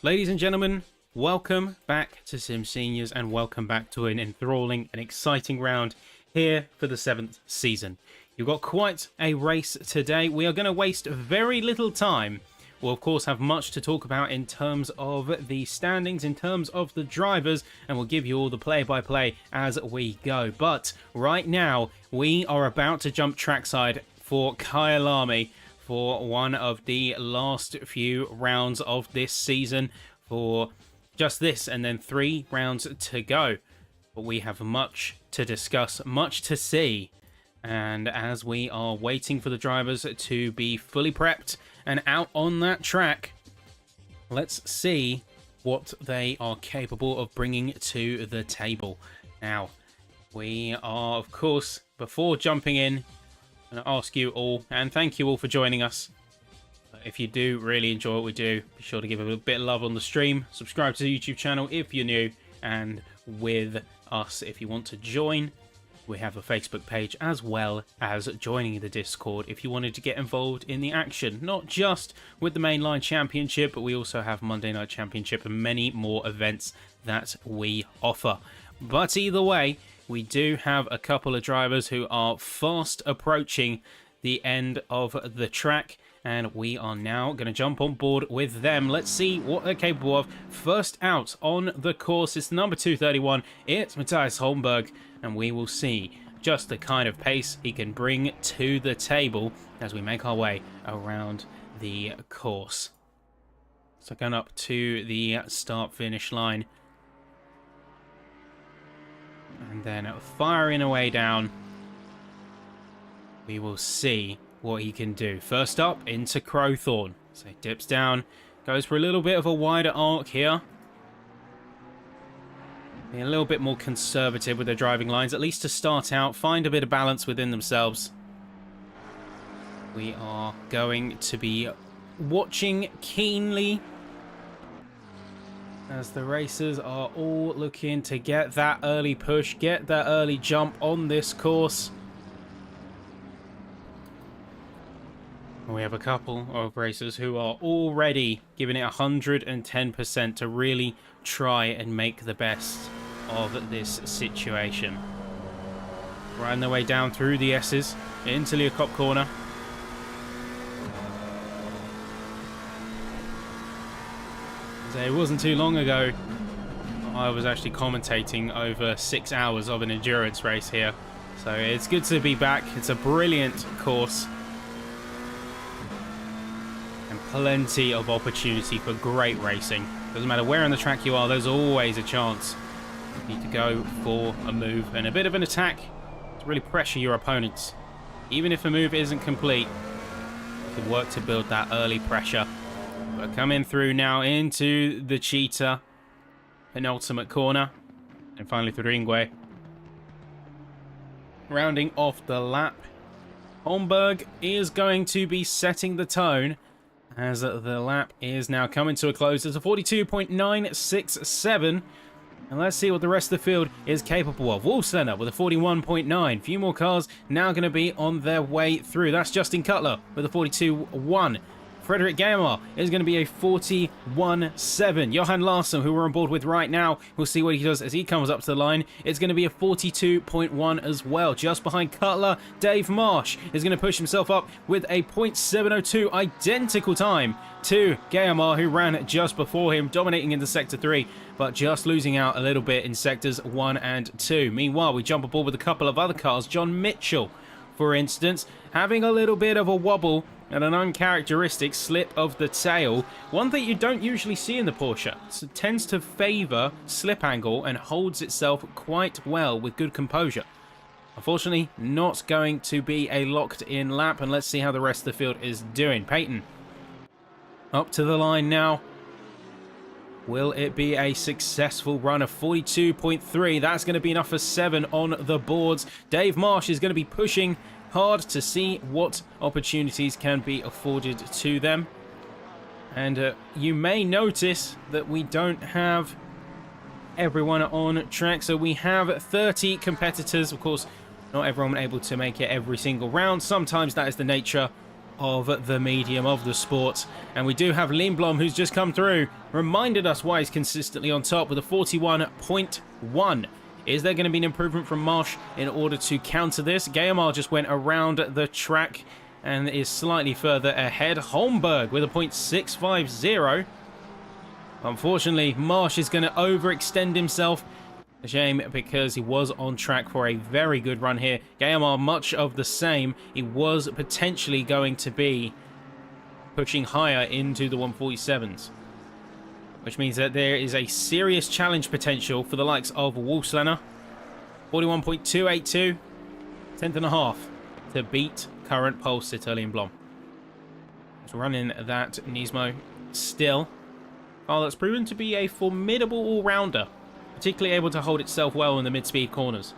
Ladies and gentlemen, welcome back to SimSeniors and welcome back to an enthralling and exciting round here for the 7th season. You've got quite a race today. We are going to waste very little time. We'll of course have much to talk about in terms of the standings, in terms of the drivers, and we'll give you all the play-by-play as we go. But right now, we are about to jump trackside for Kyalami for one of the last few rounds of this season for just this, and then 3 rounds to go. But we have much to discuss, much to see, and as we are waiting for the drivers to be fully prepped and out on that track, let's see what they are capable of bringing to the table. Now, we are, of course, before jumping in, going to ask you all, and thank you all for joining us. If you do really enjoy what we do, be sure to give it a bit of love on the stream. Subscribe to the YouTube channel if you're new, and with us if you want to join. We have a Facebook page as well as joining the Discord if you wanted to get involved in the action. Not just with the Mainline Championship, but we also have Monday Night Championship and many more events that we offer. But either way, we do have a couple of drivers who are fast approaching the end of the track, and we are now going to jump on board with them. Let's see what they're capable of. First out on the course is the number 231. It's Matthias Holmberg, and we will see just the kind of pace he can bring to the table as we make our way around the course. So going up to the start-finish line, and then firing away down, we will see what he can do. First up, into Crowthorne. So he dips down, goes for a little bit of a wider arc here. Be a little bit more conservative with their driving lines, at least to start out, find a bit of balance within themselves. We are going to be watching keenly as the racers are all looking to get that early push, get that early jump on this course. We have a couple of racers who are already giving it 110% to really try and make the best of this situation. Riding their way down through the S's into Leocop corner. So it wasn't too long ago I was actually commentating over 6 hours of an endurance race here. So it's good to be back. It's a brilliant course. Plenty of opportunity for great racing. Doesn't matter where on the track you are, there's always a chance. You need to go for a move and a bit of an attack to really pressure your opponents. Even if a move isn't complete, you can work to build that early pressure. We're coming through now into the Cheetah penultimate corner, and finally through Ringway. Rounding off the lap, Holmberg is going to be setting the tone as the lap is now coming to a close. It's a 42.967. And let's see what the rest of the field is capable of. Wolfslander with a 41.9. Few more cars now going to be on their way through. That's Justin Cutler with a 42.1. Frederick Gamer is going to be a 41.7. Johan Larsson, who we're on board with right now, we'll see what he does as he comes up to the line. It's going to be a 42.1 as well. Just behind Cutler, Dave Marsh is going to push himself up with a .702, identical time to Gamer, who ran just before him, dominating into Sector 3, but just losing out a little bit in Sectors 1 and 2. Meanwhile, we jump aboard with a couple of other cars. John Mitchell, for instance, having a little bit of a wobble and an uncharacteristic slip of the tail. One thing you don't usually see in the Porsche. It tends to favour slip angle and holds itself quite well with good composure. Unfortunately, not going to be a locked-in lap, and let's see how the rest of the field is doing. Peyton, up to the line now. Will it be a successful run of 42.3? That's going to be enough for 7 on the boards. Dave Marsh is going to be pushing hard to see what opportunities can be afforded to them. And you may notice that we don't have everyone on track. So we have 30 competitors. Of course, not everyone able to make it every single round. Sometimes that is the nature of the medium of the sport. And we do have Lindblom, who's just come through, reminded us why he's consistently on top with a 41.1. Is there going to be an improvement from Marsh in order to counter this? Gayamar just went around the track and is slightly further ahead. Holmberg with a .650. Unfortunately, Marsh is going to overextend himself. A shame, because he was on track for a very good run here. Gayamar, much of the same. He was potentially going to be pushing higher into the 147s. Which means that there is a serious challenge potential for the likes of Wolfslander. 41.282. 10th and a half to beat current pole sitter Lindblom. So running that Nismo still. Oh, that's proven to be a formidable all-rounder. Particularly able to hold itself well in the mid-speed corners.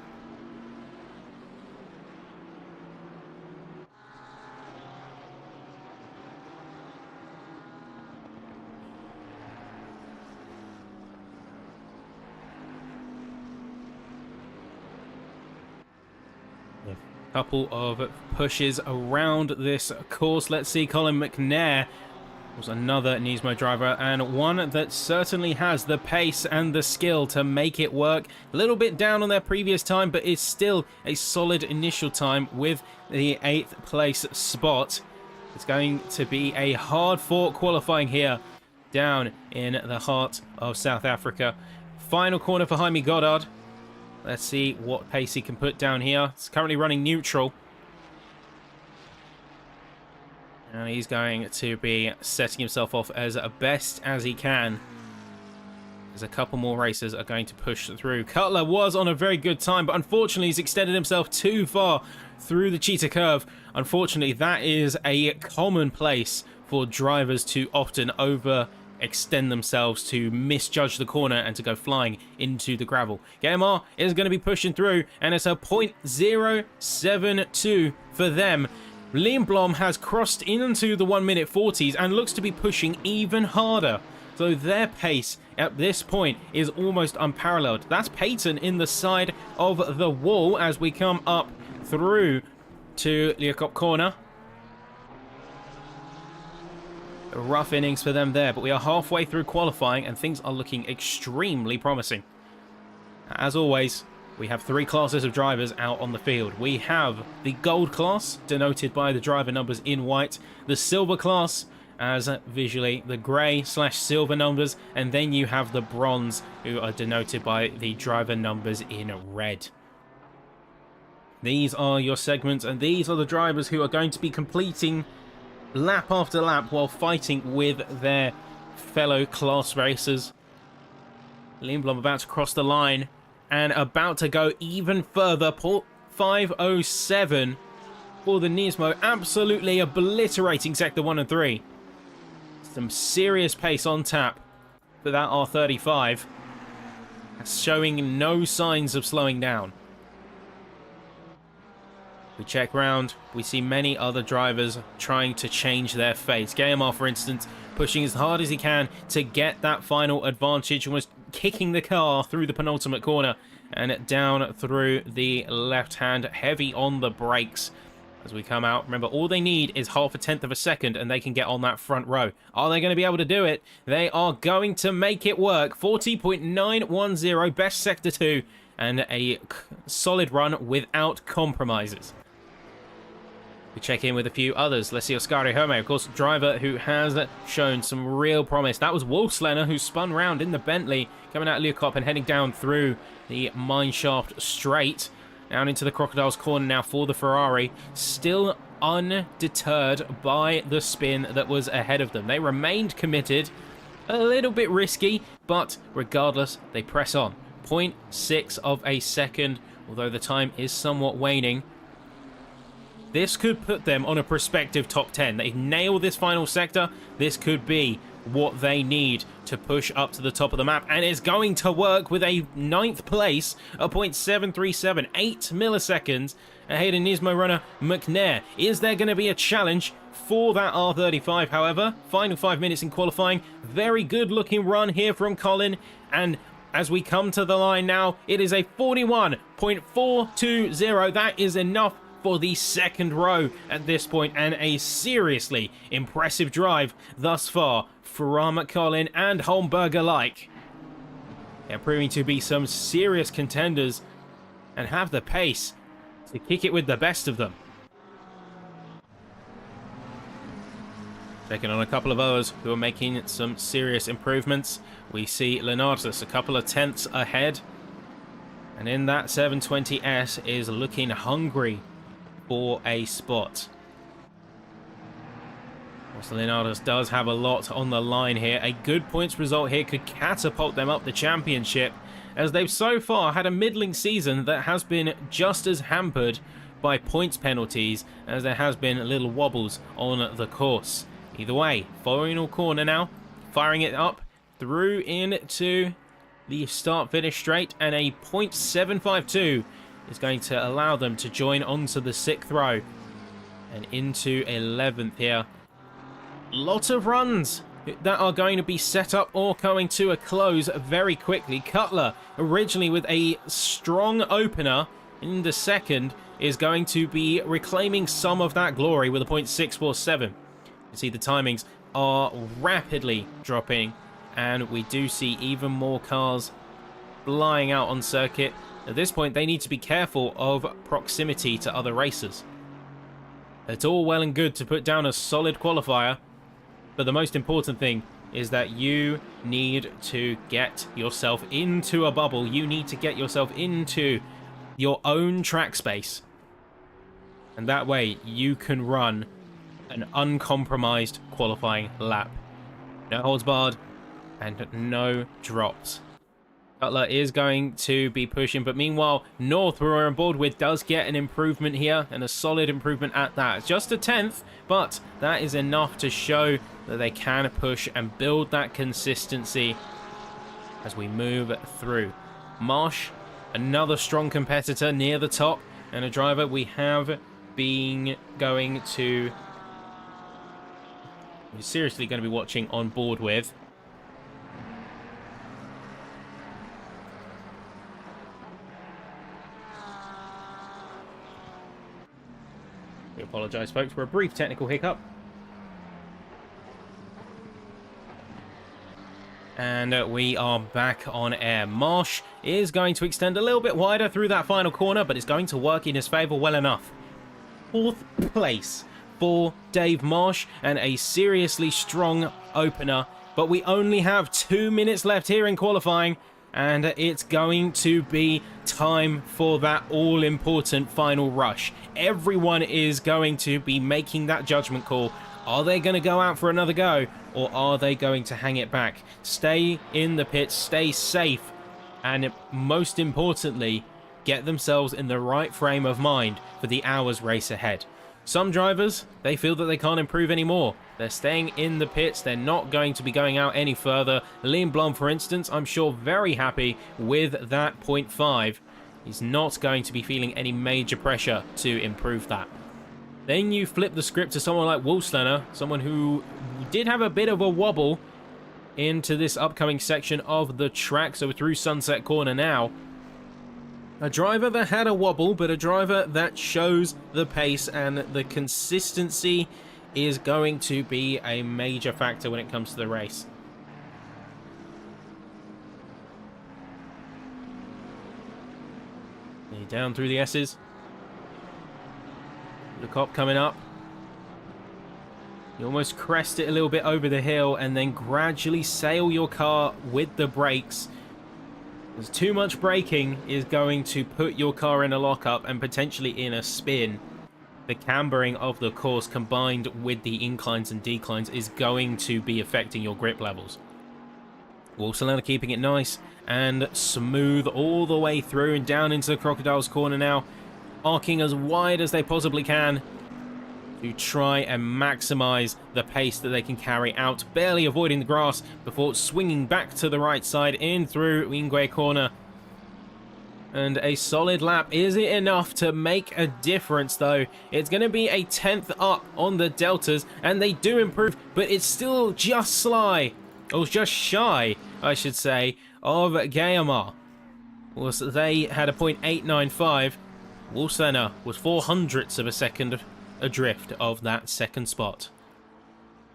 Couple of pushes around this course. Let's see, Colin McNair was another Nismo driver, and one that certainly has the pace and the skill to make it work. A little bit down on their previous time, but it's still a solid initial time with the 8th place spot. It's going to be a hard-fought qualifying here down in the heart of South Africa. Final corner for Jaime Goddard. Let's see what pace he can put down here. It's currently running neutral. And he's going to be setting himself off as best as he can. There's a couple more racers are going to push through. Cutler was on a very good time, but unfortunately he's extended himself too far through the cheetah curve. Unfortunately, that is a commonplace for drivers to often overextend themselves, to misjudge the corner and to go flying into the gravel. Gayamar is going to be pushing through, and it's a .072 for them. Lindblom has crossed into the 1 minute 40s and looks to be pushing even harder. So their pace at this point is almost unparalleled. That's Peyton in the side of the wall as we come up through to Leocop corner. A rough innings for them there, but we are halfway through qualifying and things are looking extremely promising. As always, we have 3 classes of drivers out on the field. We have the gold class, denoted by the driver numbers in white, the silver class, as visually the grey/silver numbers, and then you have the bronze, who are denoted by the driver numbers in red. These are your segments, and these are the drivers who are going to be completing lap after lap while fighting with their fellow class racers. Lindblom about to cross the line and about to go even further. 5:07 for the Nismo, absolutely obliterating sector 1 and 3. Some serious pace on tap for that R35, showing no signs of slowing down. We check round, we see many other drivers trying to change their fate. Gayamar, for instance, pushing as hard as he can to get that final advantage, and was kicking the car through the penultimate corner and down through the left hand, heavy on the brakes as we come out. Remember, all they need is 0.5 of a second and they can get on that front row. Are they going to be able to do it? They are going to make it work. 40.910, best sector 2, and a solid run without compromises. We check in with a few others. Let's see, Oscar Herme, of course, driver who has shown some real promise. That was Wolfslander, who spun round in the Bentley, coming out of Leocop and heading down through the mineshaft straight. Down into the Crocodile's corner now for the Ferrari. Still undeterred by the spin that was ahead of them. They remained committed. A little bit risky, but regardless, they press on. 0.6 of a second, although the time is somewhat waning. This could put them on a prospective top 10. They nail this final sector. This could be what they need to push up to the top of the map, and it's going to work with a 9th place, a .737, 8 milliseconds ahead of Nismo runner McNair. Is there going to be a challenge for that R35, however? Final 5 minutes in qualifying. Very good looking run here from Colin, and as we come to the line now, it is a 41.420. That is enough for the second row at this point, and a seriously impressive drive thus far from Colin and Holmberg alike. They're proving to be some serious contenders and have the pace to kick it with the best of them. Taking on a couple of others who are making some serious improvements. We see Leonardus a couple of tenths ahead. And in that 720S is looking hungry for a spot. Also, Leonardus does have a lot on the line here. A good points result here could catapult them up the championship, as they've so far had a middling season that has been just as hampered by points penalties as there has been little wobbles on the course. Either way, final corner now, firing it up through into the start-finish straight, and a .752 is going to allow them to join onto the 6th row and into 11th here. Lot of runs that are going to be set up or coming to a close very quickly. Cutler, originally with a strong opener in the second, is going to be reclaiming some of that glory with a .647. You see the timings are rapidly dropping, and we do see even more cars flying out on circuit. At this point, they need to be careful of proximity to other racers. It's all well and good to put down a solid qualifier, but the most important thing is that you need to get yourself into a bubble. You need to get yourself into your own track space. And that way you can run an uncompromised qualifying lap. No holds barred and no drops. Cutler is going to be pushing, but meanwhile, North, who we're on board with, does get an improvement here, and a solid improvement at that. It's just a 10th, but that is enough to show that they can push and build that consistency as we move through. Marsh, another strong competitor near the top, and a driver we have been going to... we're seriously going to be watching on board with. We apologise, folks, for a brief technical hiccup. And we are back on air. Marsh is going to extend a little bit wider through that final corner, but it's going to work in his favour well enough. 4th place for Dave Marsh, and a seriously strong opener. But we only have 2 minutes left here in qualifying, and it's going to be time for that all-important final rush. Everyone is going to be making that judgment call. Are they going to go out for another go, or are they going to hang it back? Stay in the pits, stay safe, and most importantly, get themselves in the right frame of mind for the hour's race ahead. Some drivers, they feel that they can't improve anymore. They're staying in the pits. They're not going to be going out any further. Liam Blum, for instance, I'm sure very happy with that .5. He's not going to be feeling any major pressure to improve that. Then you flip the script to someone like Wolfslander, someone who did have a bit of a wobble into this upcoming section of the track. So through Sunset Corner now. A driver that had a wobble, but a driver that shows the pace, and the consistency is going to be a major factor when it comes to the race. Down through the S's. The cop coming up. You almost crest it a little bit over the hill and then gradually sail your car with the brakes. Because too much braking is going to put your car in a lockup and potentially in a spin. The cambering of the course combined with the inclines and declines is going to be affecting your grip levels. Wolfslander keeping it nice and smooth all the way through and down into the Crocodile's corner now, arcing as wide as they possibly can to try and maximize the pace that they can carry out, barely avoiding the grass before swinging back to the right side in through Wingway corner. And a solid lap. Is it enough to make a difference, though? It's going to be a 10th up on the Deltas, and they do improve, but it's still just sly, or just shy, I should say, of Kyalami. They had a .895. Wolfsenner was 0.04 of a second adrift of that second spot.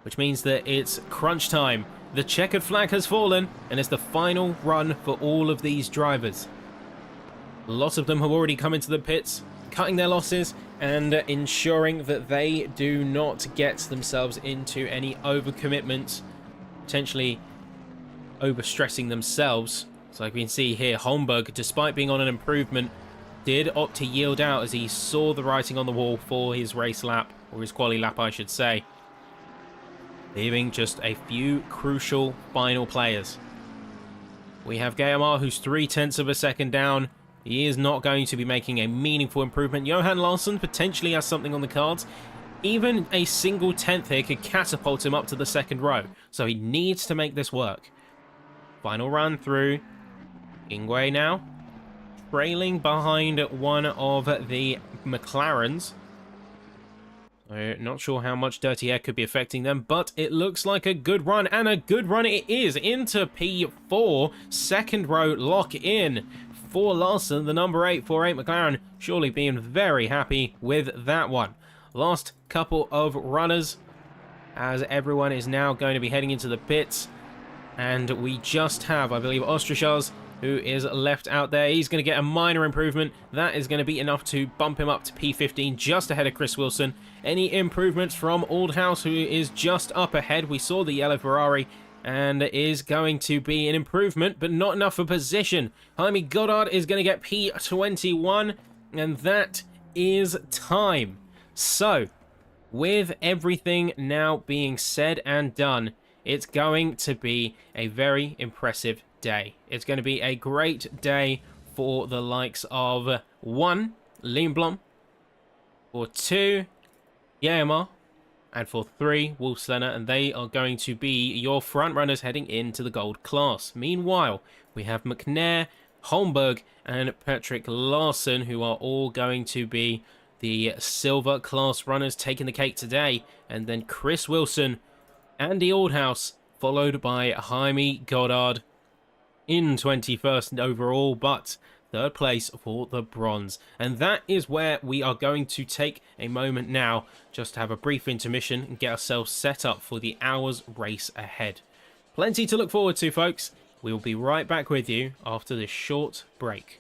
Which means that it's crunch time. The checkered flag has fallen, and it's the final run for all of these drivers. A lot of them have already come into the pits, cutting their losses and ensuring that they do not get themselves into any overcommitments, potentially overstressing themselves. So like we can see here, Holmberg, despite being on an improvement, did opt to yield out as he saw the writing on the wall for his race lap, or his quali lap I should say, leaving just a few crucial final players. We have Kyalami, who's 0.3 of a second down. He is not going to be making a meaningful improvement. Johan Larsson potentially has something on the cards. Even a single tenth here could catapult him up to the second row, so he needs to make this work. Final run through. Ingwe now, trailing behind one of the McLarens. Not sure how much dirty air could be affecting them, but it looks like a good run, and a good run it is into P4. Second row lock in for Larson, the number 848 McLaren, surely being very happy with that one. Last couple of runners, as everyone is now going to be heading into the pits, and we just have, I believe, Ostrishaz, who is left out there. He's going to get a minor improvement. That is going to be enough to bump him up to P15, just ahead of Chris Wilson. Any improvements from Aldhouse, who is just up ahead? We saw the yellow Ferrari, and is going to be an improvement, but not enough for position. Jaime Goddard is going to get P21, and that is time. So, with everything now being said and done, it's going to be a very impressive day. It's going to be a great day for the likes of 1, Lindblom, for 2, Yama, and for 3, Wolfslenner, and they are going to be your front runners heading into the gold class. Meanwhile, we have McNair, Holmberg, and Patrick Larson, who are all going to be the silver class runners taking the cake today, and then Chris Wilson, Andy Aldhouse, followed by Jaime Goddard in 21st overall, but third place for the bronze. And that is where we are going to take a moment now just to have a brief intermission and get ourselves set up for the hour's race ahead. Plenty to look forward to, folks. We will be right back with you after this short break.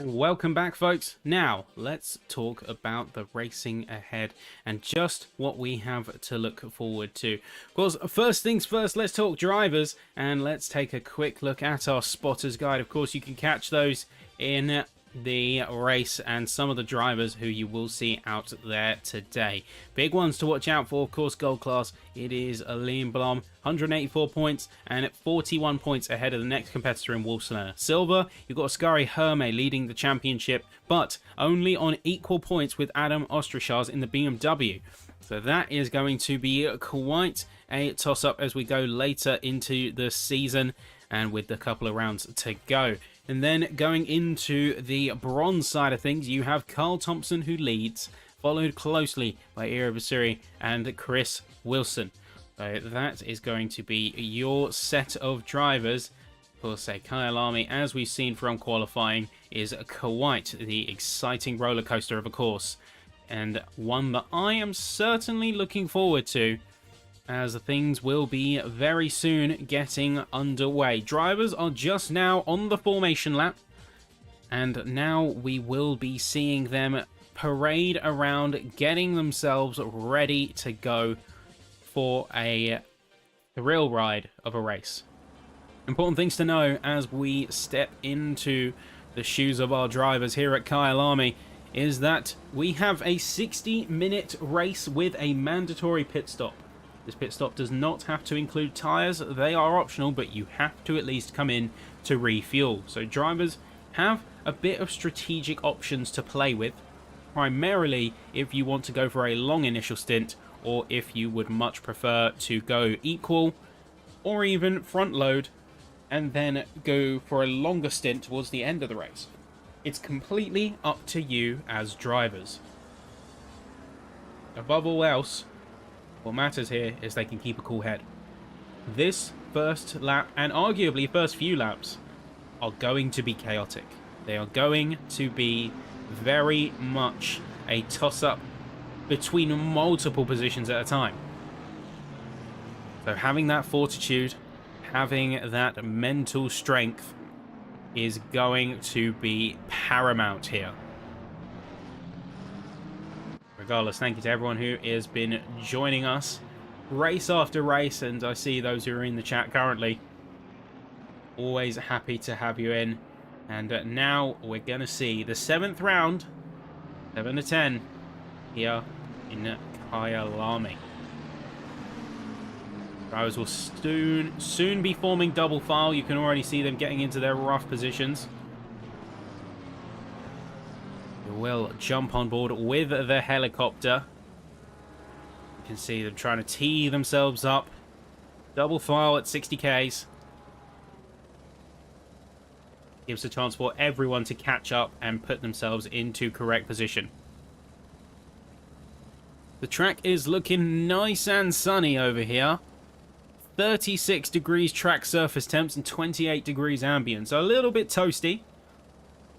Welcome back, folks. Now, let's talk about the racing ahead and just what we have to look forward to. Of course, first things first, let's talk drivers and let's take a quick look at our spotters guide. Of course, you can catch those in the race and some of the drivers who you will see out there today. Big ones to watch out for, of course, gold class. It is Liam Blom, 184 points and 41 points ahead of the next competitor in Wolfslayer. Silver, you've got Ascari Herme leading the championship, but only on equal points with Adam Ostrachaz in the BMW. So that is going to be quite a toss-up as we go later into the season and with a couple of rounds to go. And then going into the bronze side of things, you have Carl Thompson who leads, followed closely by Ira Basuri and Chris Wilson. So that is going to be your set of drivers. Of course, Kyalami, as we've seen from qualifying, is quite the exciting roller coaster of a course. And one that I am certainly looking forward to, as things will be very soon getting underway. Drivers are just now on the formation lap, and now we will be seeing them parade around, getting themselves ready to go for a thrill ride of a race. Important things to know as we step into the shoes of our drivers here at Kyalami is that we have a 60-minute race with a mandatory pit stop. This pit stop does not have to include tyres, they are optional, but you have to at least come in to refuel. So drivers have a bit of strategic options to play with, primarily if you want to go for a long initial stint, or if you would much prefer to go equal, or even front load, and then go for a longer stint towards the end of the race. It's completely up to you as drivers. Above all else, what matters here is they can keep a cool head. This first lap, and arguably first few laps, are going to be chaotic. They are going to be very much a toss-up between multiple positions at a time. So having that fortitude, having that mental strength is going to be paramount here. Regardless, thank you to everyone who has been joining us race after race, and I see those who are in the chat currently. Always happy to have you in. And now we're going to see the 7th round, 7 to 10, here in Kyalami. Drivers will soon be forming double file. You can already see them getting into their rough positions. Will jump on board with the helicopter. You can see them trying to tee themselves up. Double file at 60 Ks. Gives a chance for everyone to catch up and put themselves into correct position. The track is looking nice and sunny over here. 36 degrees track surface temps and 28 degrees ambient. So a little bit toasty.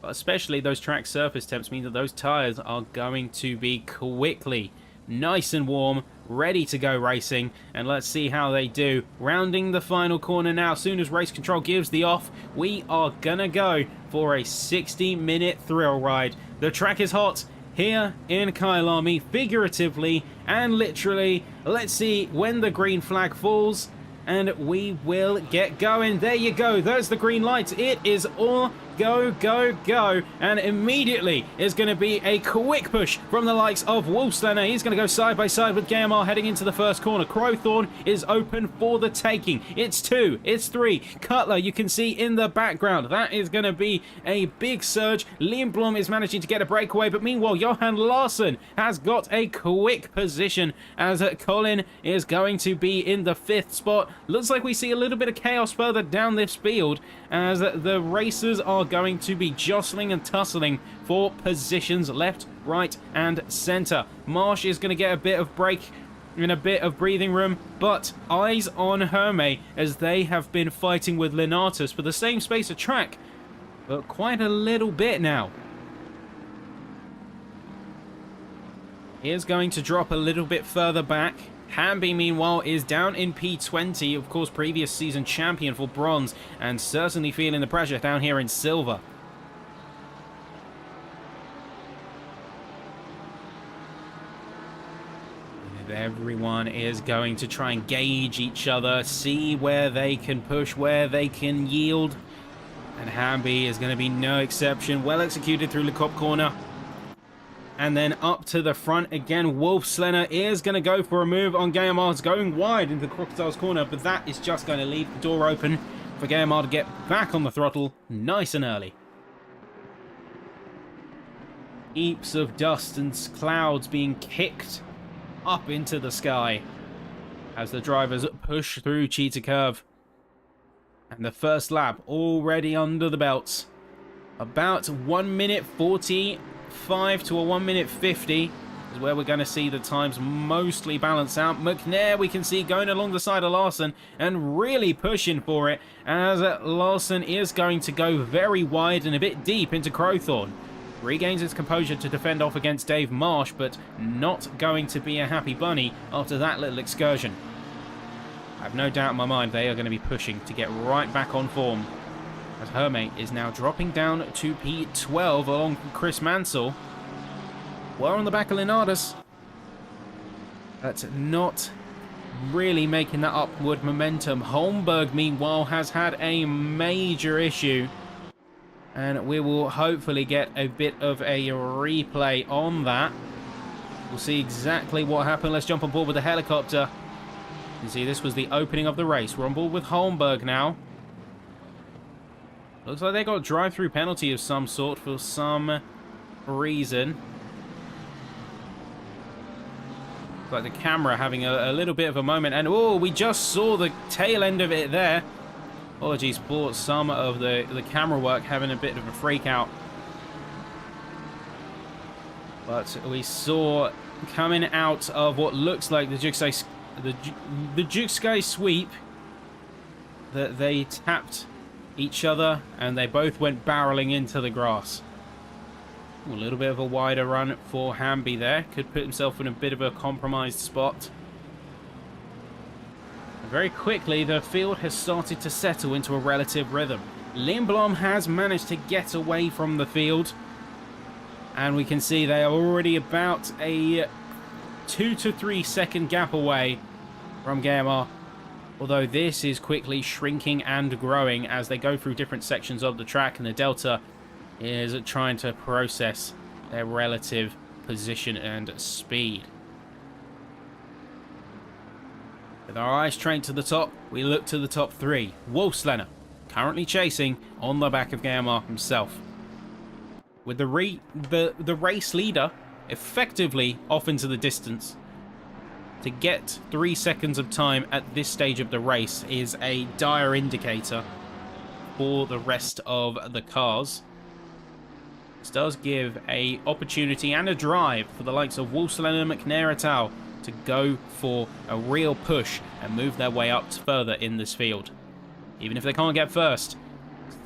But especially those track surface temps mean that those tyres are going to be quickly nice and warm, ready to go racing. And let's see how they do. Rounding the final corner now. As soon as race control gives the off, we are gonna go for a 60-minute thrill ride. The track is hot here in Kyalami, figuratively and literally. Let's see when the green flag falls, and we will get going. There you go. There's the green light. It is all go, go, go. And immediately is going to be a quick push from the likes of Wolfslayer. He's going to go side by side with GMR heading into the first corner. Crowthorne is open for the taking. It's 2. It's 3. Cutler, you can see in the background. That is going to be a big surge. Liam Blom is managing to get a breakaway. But meanwhile, Johan Larsson has got a quick position as Colin is going to be in the 5th spot. Looks like we see a little bit of chaos further down this field as the racers are going to be jostling and tussling for positions left, right, and center. Marsh is going to get a bit of break and a bit of breathing room, but eyes on Herme as they have been fighting with Lenatus for the same space of track, but quite a little bit now. Here's going to drop a little bit further back. Hamby, meanwhile, is down in P20, of course, previous season champion for bronze, and certainly feeling the pressure down here in silver. Everyone is going to try and gauge each other, see where they can push, where they can yield. And Hamby is going to be no exception. Well executed through the Cop corner. And then up to the front again. Wolfslenner is going to go for a move on Guillemard. It's going wide into the Crocodile's corner, but that is just going to leave the door open for Guillemard to get back on the throttle nice and early. Heaps of dust and clouds being kicked up into the sky as the drivers push through Cheetah Curve. And the first lap already under the belts. About 1 minute 45 to a 1 minute 50 is where we're going to see the times mostly balance out. McNair we can see going along the side of Larson and really pushing for it, as Larson is going to go very wide and a bit deep into Crowthorne. Regains its composure to defend off against Dave Marsh, but not going to be a happy bunny after that little excursion. I have no doubt in my mind they are going to be pushing to get right back on form, as Hermé is now dropping down to P12 along with Chris Mansell. We're on the back of Linares, but not really making that upward momentum. Holmberg, meanwhile, has had a major issue, and we will hopefully get a bit of a replay on that. We'll see exactly what happened. Let's jump on board with the helicopter. You see, this was the opening of the race. We're on board with Holmberg now. Looks like they got a drive-through penalty of some sort for some reason. Looks like the camera having a little bit of a moment. And, oh, we just saw the tail end of it there. Apologies for some of the camera work having a bit of a freak out. But we saw coming out of what looks like the Jukskai sweep that they tapped each other and they both went barreling into the grass. A little bit of a wider run for Hamby there. Could put himself in a bit of a compromised spot. Very quickly, the field has started to settle into a relative rhythm. Lindblom has managed to get away from the field, and we can see they are already about a 2 to 3 second gap away from Guillemard, although this is quickly shrinking and growing as they go through different sections of the track, and the Delta is trying to process their relative position and speed. With our eyes trained to the top, we look to the top three. Wolfslenner currently chasing on the back of Guillemard himself, with the race leader effectively off into the distance. To get 3 seconds of time at this stage of the race is a dire indicator for the rest of the cars. This does give an opportunity and a drive for the likes of Wolfslenner and McNair et al. To go for a real push and move their way up further in this field. Even if they can't get first,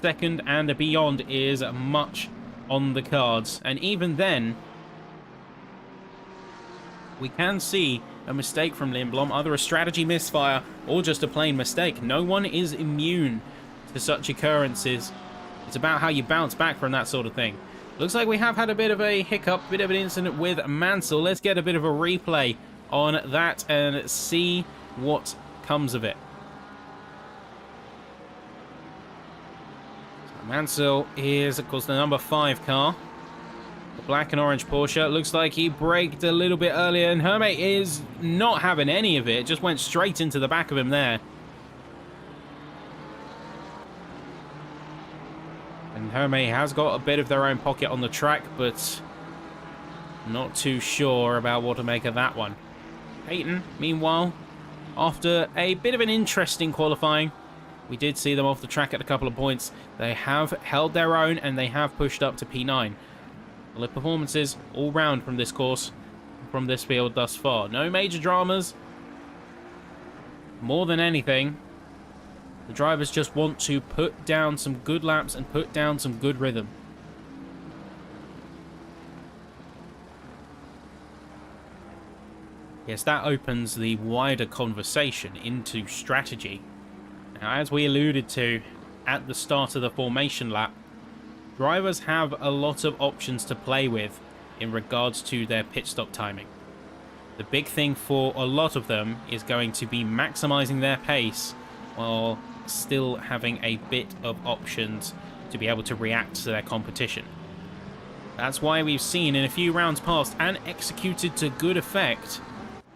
second and beyond is much on the cards. And even then, we can see a mistake from Lindblom, either a strategy misfire or just a plain mistake. No one is immune to such occurrences. It's about how you bounce back from that sort of thing. Looks like we have had a bit of a hiccup, bit of an incident with Mansell. Let's get a bit of a replay on that and see what comes of it. So Mansell is, of course, the number 5 car. The black and orange Porsche. Looks like he braked a little bit earlier, and Hermé is not having any of it. Just went straight into the back of him there. And Hermé has got a bit of their own pocket on the track, but not too sure about what to make of that one. Peyton, meanwhile, after a bit of an interesting qualifying, we did see them off the track at a couple of points. They have held their own and they have pushed up to P9. Well, the performances all round from this course, from this field thus far. No major dramas. More than anything, the drivers just want to put down some good laps and put down some good rhythm. Yes, that opens the wider conversation into strategy. Now, as we alluded to at the start of the formation lap, drivers have a lot of options to play with in regards to their pit stop timing. The big thing for a lot of them is going to be maximizing their pace while still having a bit of options to be able to react to their competition. That's why we've seen in a few rounds past and executed to good effect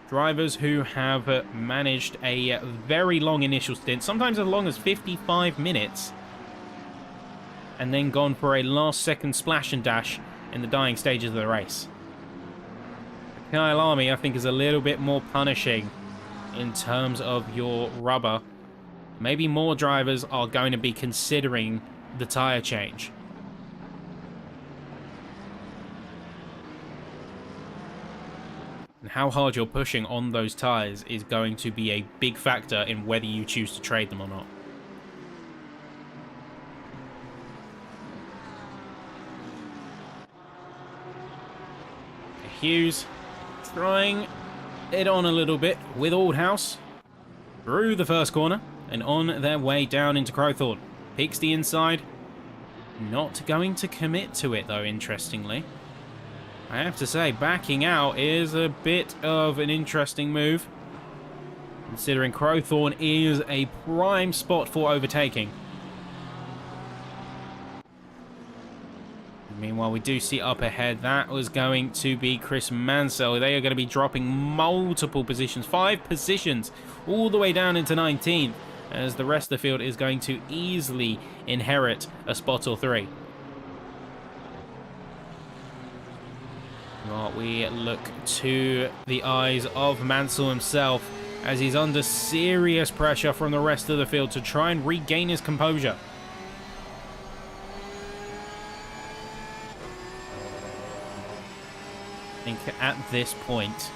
drivers who have managed a very long initial stint, sometimes as long as 55 minutes, and then gone for a last-second splash and dash in the dying stages of the race. Kyalami, I think, is a little bit more punishing in terms of your rubber. Maybe more drivers are going to be considering the tyre change. And how hard you're pushing on those tyres is going to be a big factor in whether you choose to trade them or not. Hughes throwing it on a little bit with Aldhouse through the first corner and on their way down into Crowthorne. Peaks the inside. Not going to commit to it though, interestingly. I have to say, backing out is a bit of an interesting move, considering Crowthorne is a prime spot for overtaking. Meanwhile, we do see up ahead, that was going to be Chris Mansell. They are going to be dropping multiple positions, 5 positions, all the way down into 19th, as the rest of the field is going to easily inherit a spot or 3. Well, we look to the eyes of Mansell himself as he's under serious pressure from the rest of the field to try and regain his composure. I think at this point,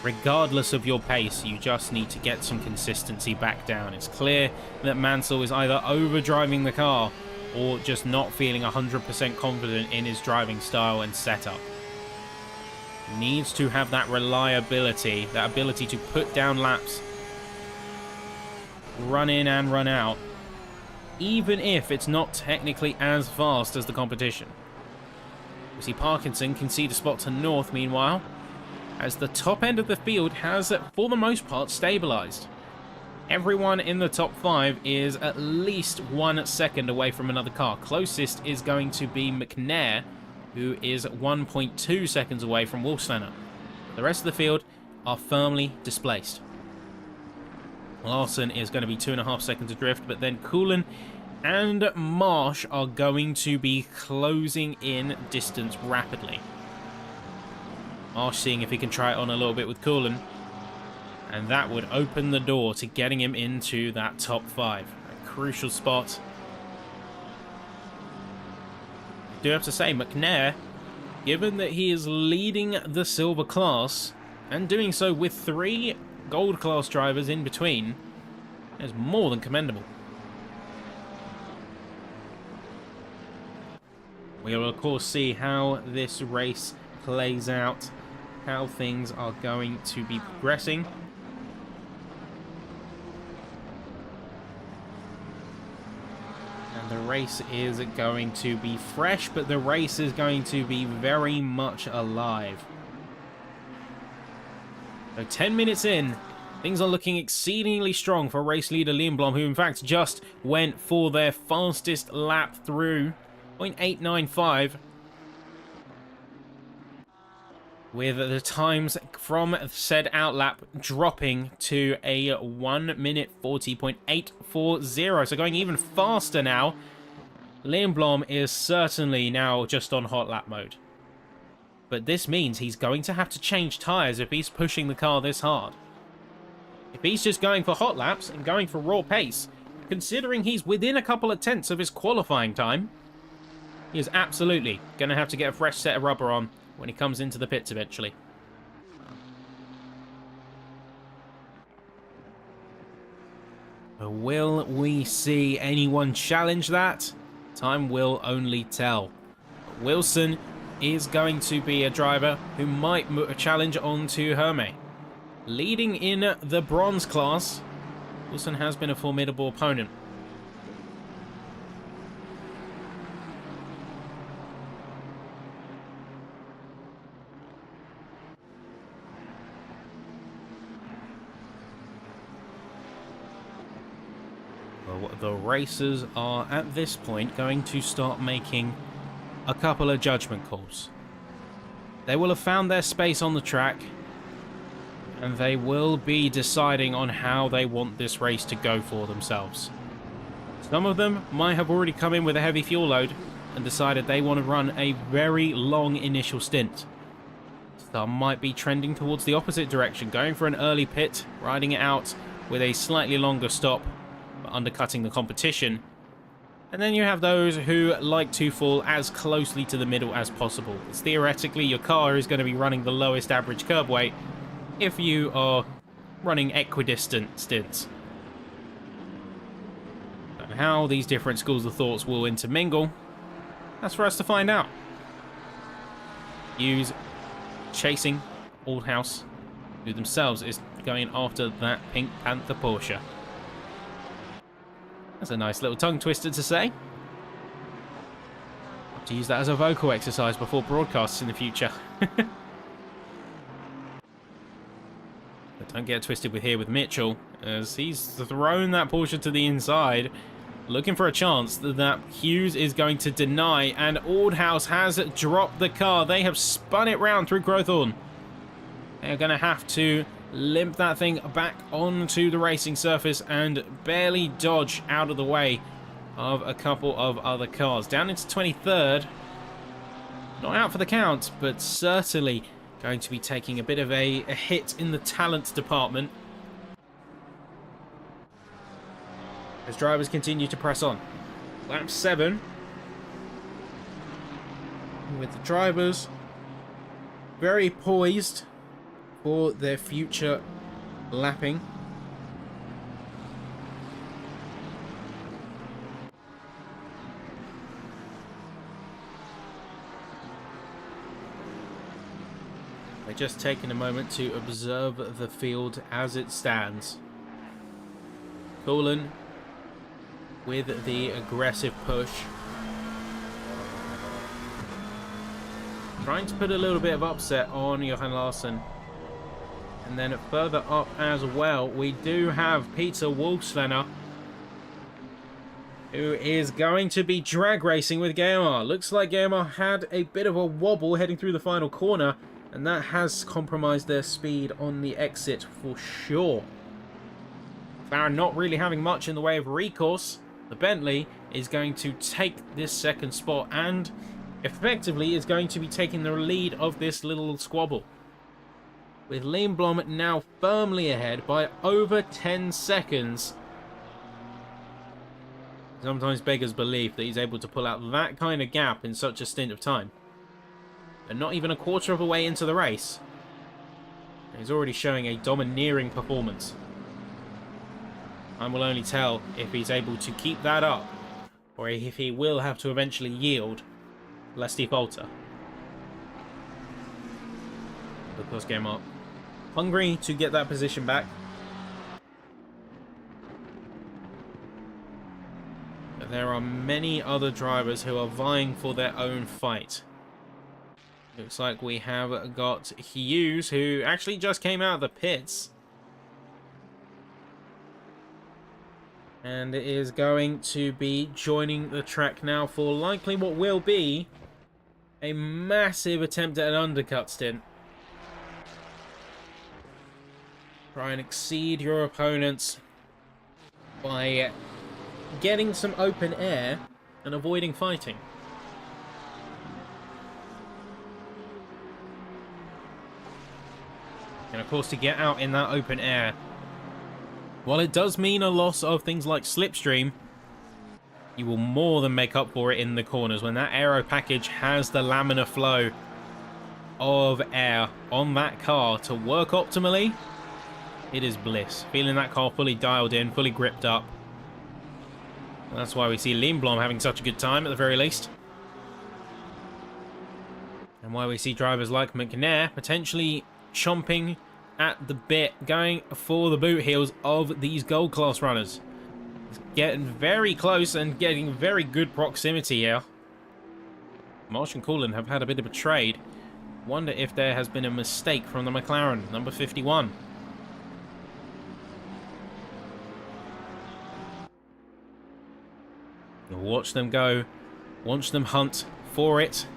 regardless of your pace, you just need to get some consistency back down. It's clear that Mansell is either overdriving the car or just not feeling 100% confident in his driving style and setup. Needs to have that reliability, that ability to put down laps, run in and run out, even if it's not technically as fast as the competition. We see Parkinson concede a spot to North, meanwhile, as the top end of the field has, for the most part, stabilised. Everyone in the top 5 is at least 1 second away from another car. Closest is going to be McNair, who is 1.2 seconds away from Wolfsteiner. The rest of the field are firmly displaced. Larson is going to be 2.5 seconds adrift, but then Coolen and Marsh are going to be closing in distance rapidly. Marsh seeing if he can try it on a little bit with Coolen, and that would open the door to getting him into that top 5. A crucial spot. I do have to say, McNair, given that he is leading the silver class and doing so with 3 gold class drivers in between, is more than commendable. We will of course see how this race plays out, how things are going to be progressing. And the race is going to be fresh, but the race is going to be very much alive. So 10 minutes in, things are looking exceedingly strong for race leader Liam Blom, who in fact just went for their fastest lap through, 0.895. With the times from said outlap dropping to a 1 minute 40.840. So going even faster now. Liam Blom is certainly now just on hot lap mode. But this means he's going to have to change tyres if he's pushing the car this hard. If he's just going for hot laps and going for raw pace, considering he's within a couple of tenths of his qualifying time, he is absolutely going to have to get a fresh set of rubber on when he comes into the pits eventually. Will we see anyone challenge that? Time will only tell. Wilson is going to be a driver who might challenge onto Hermé. Leading in the bronze class, Wilson has been a formidable opponent. the racers are at this point going to start making a couple of judgment calls. They will have found their space on the track, and they will be deciding on how they want this race to go for themselves. Some of them might have already come in with a heavy fuel load and decided they want to run a very long initial stint. Some might be trending towards the opposite direction, going for an early pit, riding it out with a slightly longer stop, but undercutting the competition. And then you have those who like to fall as closely to the middle as possible. It's theoretically, your car is going to be running the lowest average curb weight if you are running equidistant stints. And how these different schools of thoughts will intermingle, that's for us to find out. Hughes chasing Aldhouse, who themselves is going after that Pink Panther Porsche. That's a nice little tongue twister to say. Have to use that as a vocal exercise before broadcasts in the future. But don't get twisted with here with Mitchell, as he's thrown that Porsche to the inside, looking for a chance that Hughes is going to deny, and Aldhouse has dropped the car. They have spun it round through Crowthorne. They're going to have to limp that thing back onto the racing surface and barely dodge out of the way of a couple of other cars. Down into 23rd. Not out for the count, but certainly going to be taking a bit of a hit in the talent department as drivers continue to press on. Lap 7. With the drivers very poised for their future lapping. They're just taking a moment to observe the field as it stands. Cullen with the aggressive push, trying to put a little bit of upset on Johan Larsson. And then further up as well, we do have Peter Wolfslener, who is going to be drag racing with Geomar. Looks like Geomar had a bit of a wobble heading through the final corner, and that has compromised their speed on the exit for sure. McLaren not really having much in the way of recourse. The Bentley is going to take this second spot and effectively is going to be taking the lead of this little squabble, with Lindblom now firmly ahead by over 10 seconds. Sometimes beggars belief that he's able to pull out that kind of gap in such a stint of time. But not even a quarter of a way into the race, he's already showing a domineering performance. Time will only tell if he's able to keep that up, or if he will have to eventually yield lest he falter. Of course, game up. Hungry to get that position back. But there are many other drivers who are vying for their own fight. Looks like we have got Hughes, who actually just came out of the pits, and is going to be joining the track now for likely what will be a massive attempt at an undercut stint. Try and exceed your opponents by getting some open air and avoiding fighting. And of course, to get out in that open air, while it does mean a loss of things like slipstream, you will more than make up for it in the corners. When that aero package has the laminar flow of air on that car to work optimally, it is bliss. Feeling that car fully dialed in, fully gripped up. And that's why we see Lindblom having such a good time at the very least. And why we see drivers like McNair potentially chomping at the bit, going for the boot heels of these gold class runners. It's getting very close and getting very good proximity here. Marsh and Cullen have had a bit of a trade. Wonder if there has been a mistake from the McLaren, number 51. You'll watch them go. Watch them hunt for it.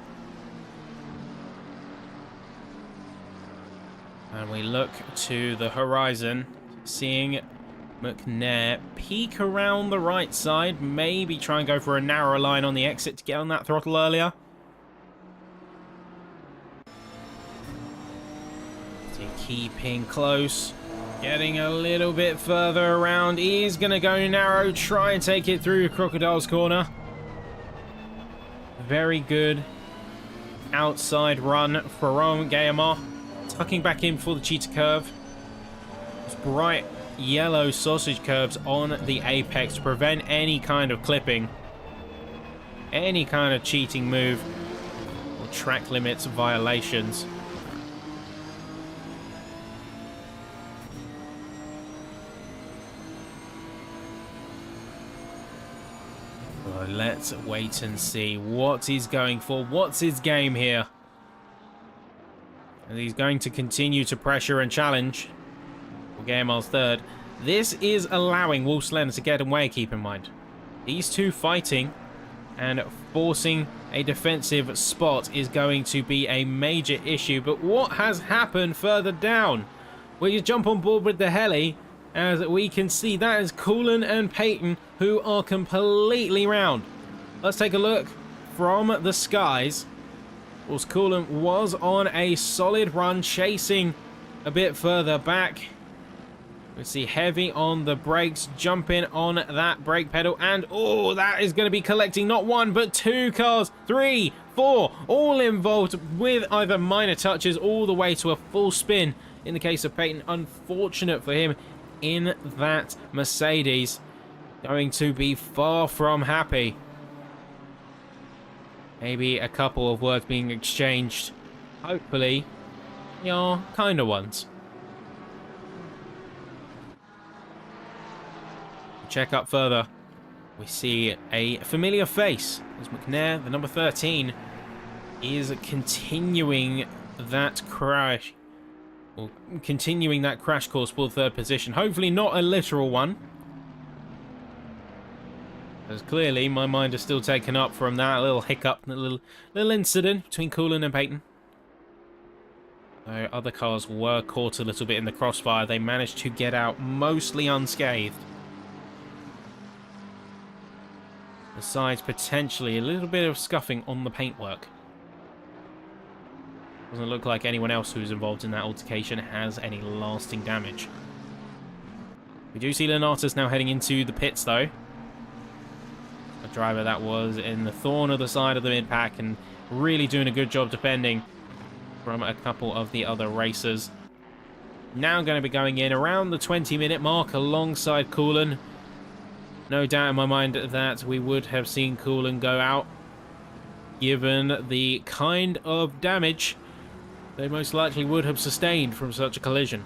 And we look to the horizon, seeing McNair peek around the right side. Maybe try and go for a narrower line on the exit to get on that throttle earlier. So keeping close. Getting a little bit further around. He's going to go narrow. Try and take it through Crocodile's corner. Very good outside run from Guillemot. Tucking back in for the cheetah curve. Those bright yellow sausage curves on the apex to prevent any kind of clipping. Any kind of cheating move. Or track limits violations. Let's wait and see what he's going for. What's his game here? And he's going to continue to pressure and challenge. For Guillemot's third. This is allowing Wolfslen to get away, keep in mind. These two fighting and forcing a defensive spot is going to be a major issue. But what has happened further down? Well, you jump on board with the heli. As we can see, that is Cullen and Peyton, who are completely round. Let's take a look from the skies. Whilst Cullen was on a solid run, chasing a bit further back. We see heavy on the brakes, jumping on that brake pedal, and oh, that is going to be collecting not one, but two cars, 3, 4, all involved with either minor touches all the way to a full spin. In the case of Peyton, unfortunate for him, in that Mercedes, going to be far from happy. Maybe a couple of words being exchanged. Hopefully, they are kinder ones. Check up further. We see a familiar face as McNair, the number 13, is continuing that crash. Well, continuing that crash course for third position. Hopefully not a literal one. As clearly my mind is still taken up from that little hiccup, that little incident between Cullen and Peyton. Though other cars were caught a little bit in the crossfire, they managed to get out mostly unscathed. Besides potentially a little bit of scuffing on the paintwork. Doesn't look like anyone else who's involved in that altercation has any lasting damage. We do see Lenatus now heading into the pits though. A driver that was in the thorn of the side of the mid-pack and really doing a good job defending from a couple of the other racers. Now going to be going in around the 20-minute mark alongside Cullen. No doubt in my mind that we would have seen Cullen go out, given the kind of damage they most likely would have sustained from such a collision.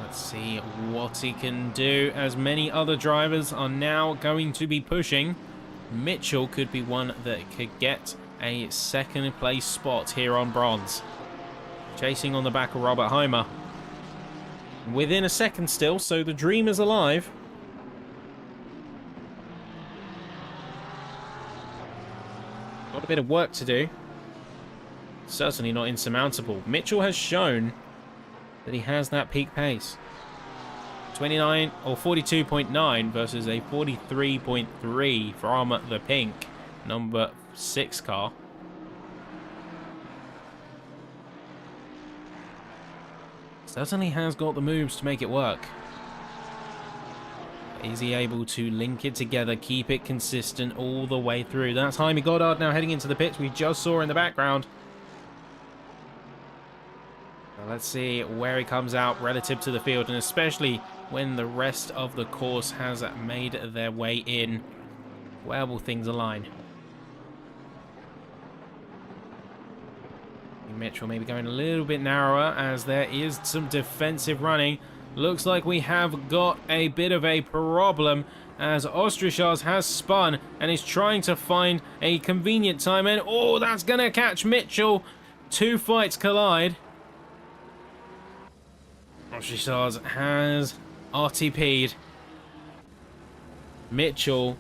Let's see what he can do, as many other drivers are now going to be pushing. Mitchell could be one that could get a second place spot here on bronze. Chasing on the back of Robert Heimer. Within a second still, so the dream is alive. Got a bit of work to do. Certainly not insurmountable. Mitchell has shown that he has that peak pace. 29 or 42.9 versus a 43.3 from the pink number 6 car. Certainly has got the moves to make it work. Is he able to link it together, keep it consistent all the way through? That's Jaime Goddard now heading into the pits we just saw in the background. Let's see where he comes out relative to the field, and especially when the rest of the course has made their way in. Where will things align? Mitchell maybe going a little bit narrower as there is some defensive running. looks like we have got a bit of a problem as Ostrishaz has spun and is trying to find a convenient time. And oh, that's going to catch Mitchell. Two fights collide. Ostrishaz has RTP'd. Mitchell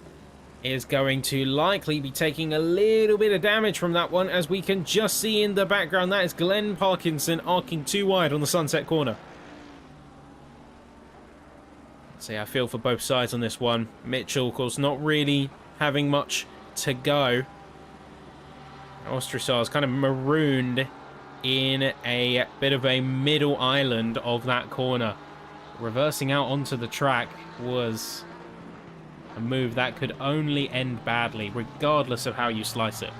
is going to likely be taking a little bit of damage from that one, as we can just see in the background. That is Glenn Parkinson arcing too wide on the Sunset corner. See, I feel for both sides on this one. Mitchell, of course, not really having much to go. Ostrishaz is kind of marooned in a bit of a middle island of that corner. Reversing out onto the track was a move that could only end badly, regardless of how you slice it.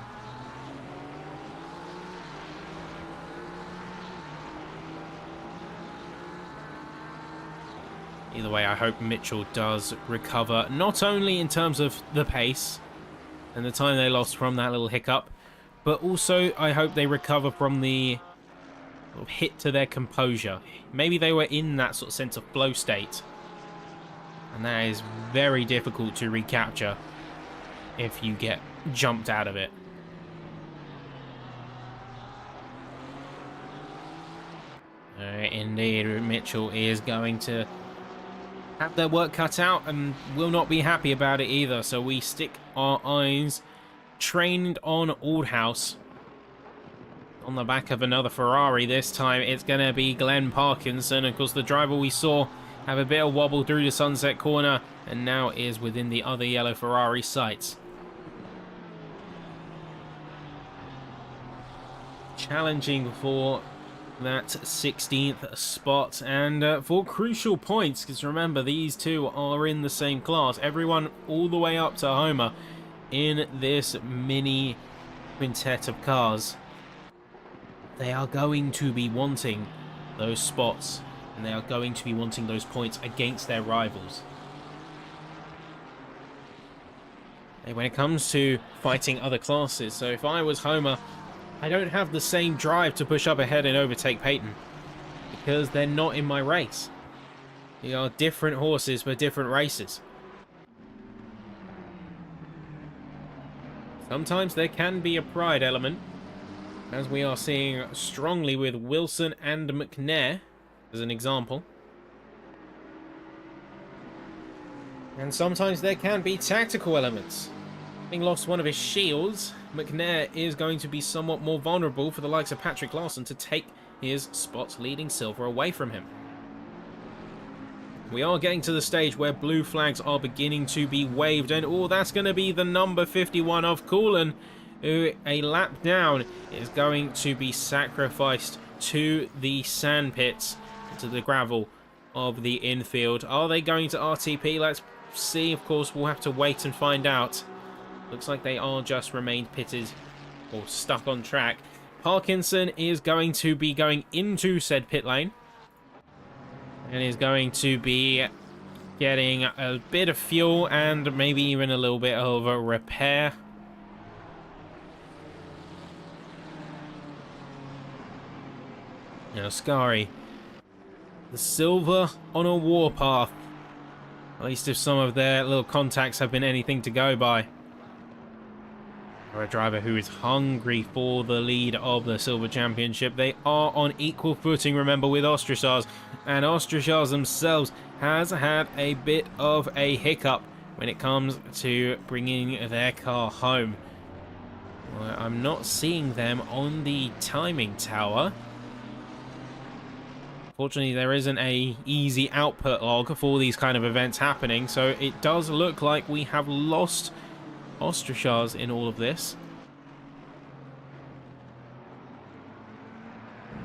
Either way, I hope Mitchell does recover, not only in terms of the pace and the time they lost from that little hiccup, but also I hope they recover from the hit to their composure. Maybe they were in that sort of sense of flow state, and that is very difficult to recapture if you get jumped out of it. Indeed, Mitchell is going to have their work cut out and will not be happy about it either. So we stick our eyes trained on Aldhouse on the back of another Ferrari. This time it's going to be Glenn Parkinson. Of course, the driver we saw have a bit of wobble through the Sunset corner and now is within the other yellow Ferrari sights. Challenging for that 16th spot and for crucial points, because remember, these two are in the same class. Everyone all the way up to Homer in this mini quintet of cars. They are going to be wanting those spots, and they are going to be wanting those points against their rivals. And when it comes to fighting other classes, so if I was Homer, I don't have the same drive to push up ahead and overtake Peyton, because they're not in my race. They are different horses for different races. Sometimes there can be a pride element, as we are seeing strongly with Wilson and McNair, as an example. And sometimes there can be tactical elements. Having lost one of his shields, McNair is going to be somewhat more vulnerable for the likes of Patrick Larson to take his spot leading Silver away from him. We are getting to the stage where blue flags are beginning to be waved, and oh, that's going to be the number 51 of Coolin, who a lap down is going to be sacrificed to the sand pits, to the gravel of the infield. Are they going to RTP? Let's see. Of course, we'll have to wait and find out. Looks like they are just remained pitted or stuck on track. Parkinson is going to be going into said pit lane and is going to be getting a bit of fuel and maybe even a little bit of a repair. Now, Scary, the Silver on a warpath. At least if some of their little contacts have been anything to go by. For a driver who is hungry for the lead of the Silver Championship. They are on equal footing, remember, with Ostrishaz. And Ostrishaz themselves has had a bit of a hiccup when it comes to bringing their car home. Well, I'm not seeing them on the timing tower. Fortunately, there isn't a easy output log for these kind of events happening, so it does look like we have lost Ostrishaz in all of this.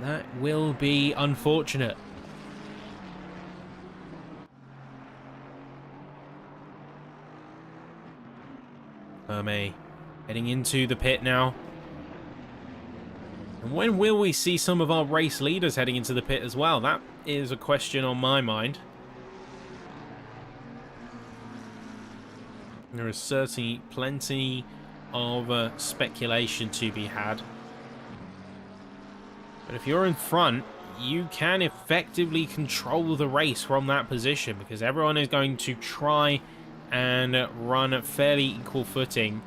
That will be unfortunate. Hermé heading into the pit now. And when will we see some of our race leaders heading into the pit as well? That is a question on my mind. There is certainly plenty of speculation to be had. But if you're in front you can effectively control the race from that position, because everyone is going to try and run at fairly equal footing,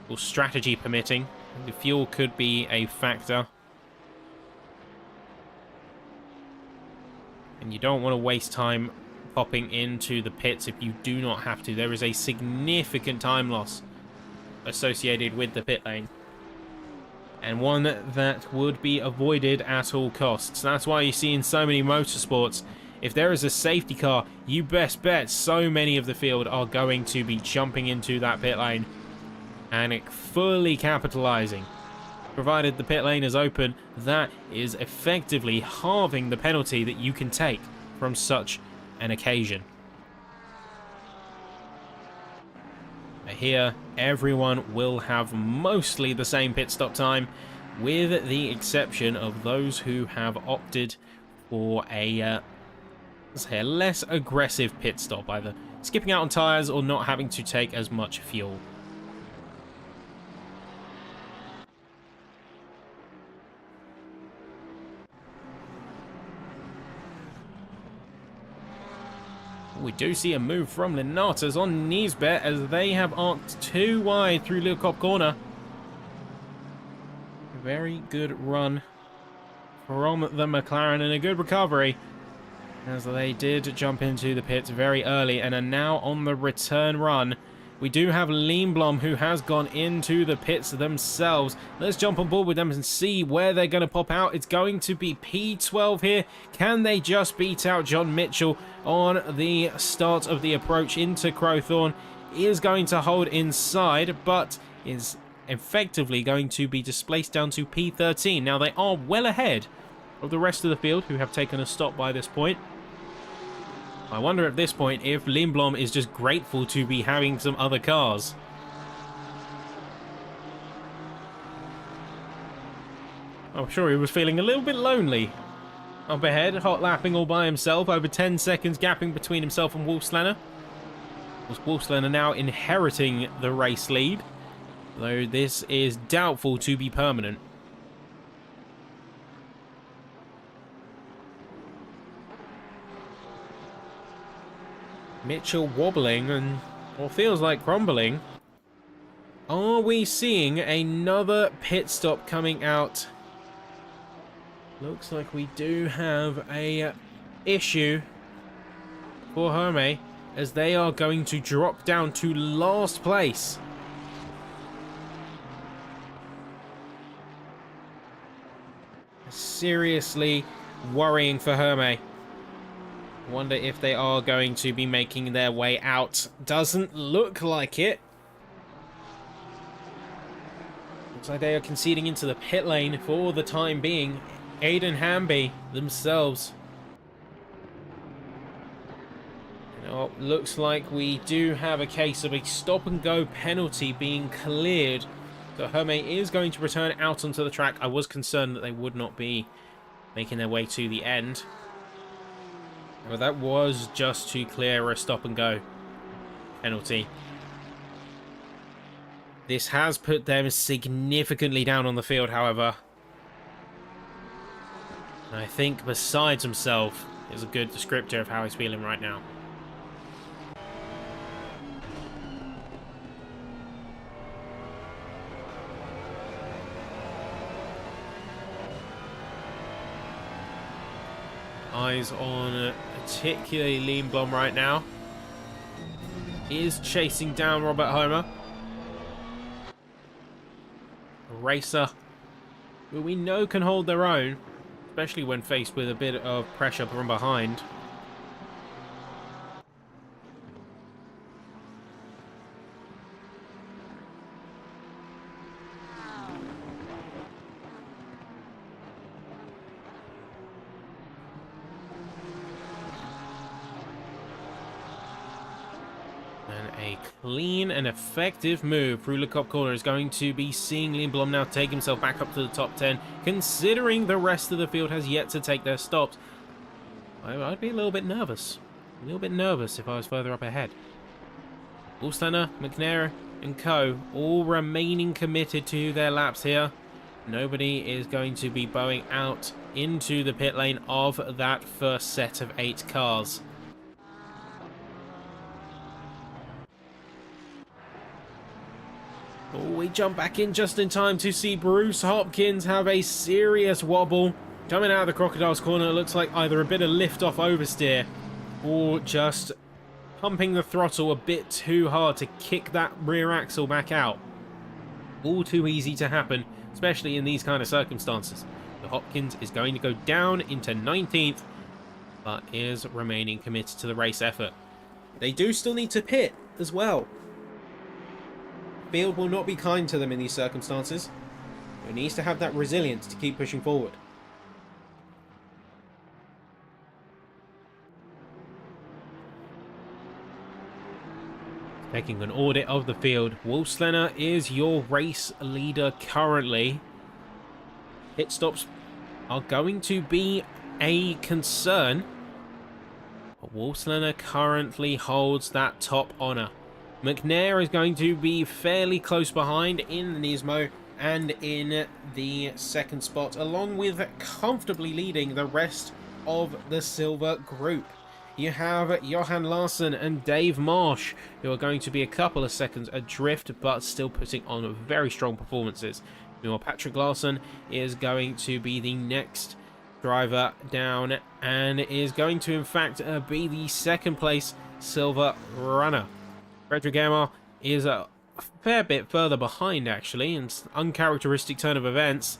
or strategy permitting. The fuel could be a factor. And you don't want to waste time popping into the pits if you do not have to. There is a significant time loss associated with the pit lane, and one that would be avoided at all costs. That's why you see in so many motorsports, if there is a safety car, you best bet so many of the field are going to be jumping into that pit lane and fully capitalizing. Provided the pit lane is open, that is effectively halving the penalty that you can take from such an occasion. But here, everyone will have mostly the same pit stop time, with the exception of those who have opted for a less aggressive pit stop, either skipping out on tyres or not having to take as much fuel. We do see a move from Linatas on Nisbet as they have arced too wide through Little Cop Corner. Very good run from the McLaren and a good recovery, as they did jump into the pits very early and are now on the return run. We do have Lindblom, who has gone into the pits themselves. Let's jump on board with them and see where they're going to pop out. It's going to be P12 here. Can they just beat out John Mitchell on the start of the approach into Crowthorne? He is going to hold inside, but is effectively going to be displaced down to P13. Now, they are well ahead of the rest of the field, who have taken a stop by this point. I wonder at this point if Lindblom is just grateful to be having some other cars. I'm sure he was feeling a little bit lonely up ahead, hot lapping all by himself, over 10 seconds gapping between himself and Wolfslanner. Wolfslanner now inheriting the race lead, though this is doubtful to be permanent. Mitchell wobbling and what feels like crumbling. Are we seeing another pit stop coming out? Looks like we do have a issue for Herme, as they are going to drop down to last place. Seriously worrying for Herme. Wonder if they are going to be making their way out. Doesn't look like it. Looks like they are conceding into the pit lane for the time being. Aiden Hamby themselves. Looks like we do have a case of a stop-and-go penalty being cleared. So Herme is going to return out onto the track. I was concerned that they would not be making their way to the end. Well, that was just to clear a stop-and-go penalty. This has put them significantly down on the field, however. And I think besides himself is a good descriptor of how he's feeling right now. Eyes on particularly Lindblom right now. He is chasing down Robert Homer. A racer who we know can hold their own, especially when faced with a bit of pressure from behind. A clean and effective move through Le Cop Corner is going to be seeing Lindblom now take himself back up to the top 10, considering the rest of the field has yet to take their stops. I'd be a little bit nervous. A little bit nervous if I was further up ahead. Wolfslanner, McNair and co. all remaining committed to their laps here. Nobody is going to be bowing out into the pit lane of that first set of 8 cars. Oh, we jump back in just in time to see Bruce Hopkins have a serious wobble. Coming out of the Crocodile's corner, it looks like either a bit of lift-off oversteer or just pumping the throttle a bit too hard to kick that rear axle back out. All too easy to happen, especially in these kind of circumstances. The Hopkins is going to go down into 19th, but is remaining committed to the race effort. They do still need to pit as well. Field will not be kind to them in these circumstances. It needs to have that resilience to keep pushing forward. Taking an audit of the field, Wolfslener is your race leader currently. Pit stops are going to be a concern, but Wolfslener currently holds that top honour. McNair is going to be fairly close behind in Nismo and in the second spot, along with comfortably leading the rest of the silver group. You have Johan Larsson and Dave Marsh, who are going to be a couple of seconds adrift, but still putting on very strong performances. Meanwhile, Patrick Larsson is going to be the next driver down and is going to, in fact, be the second place silver runner. Frederick Emmer is a fair bit further behind, actually, in uncharacteristic turn of events.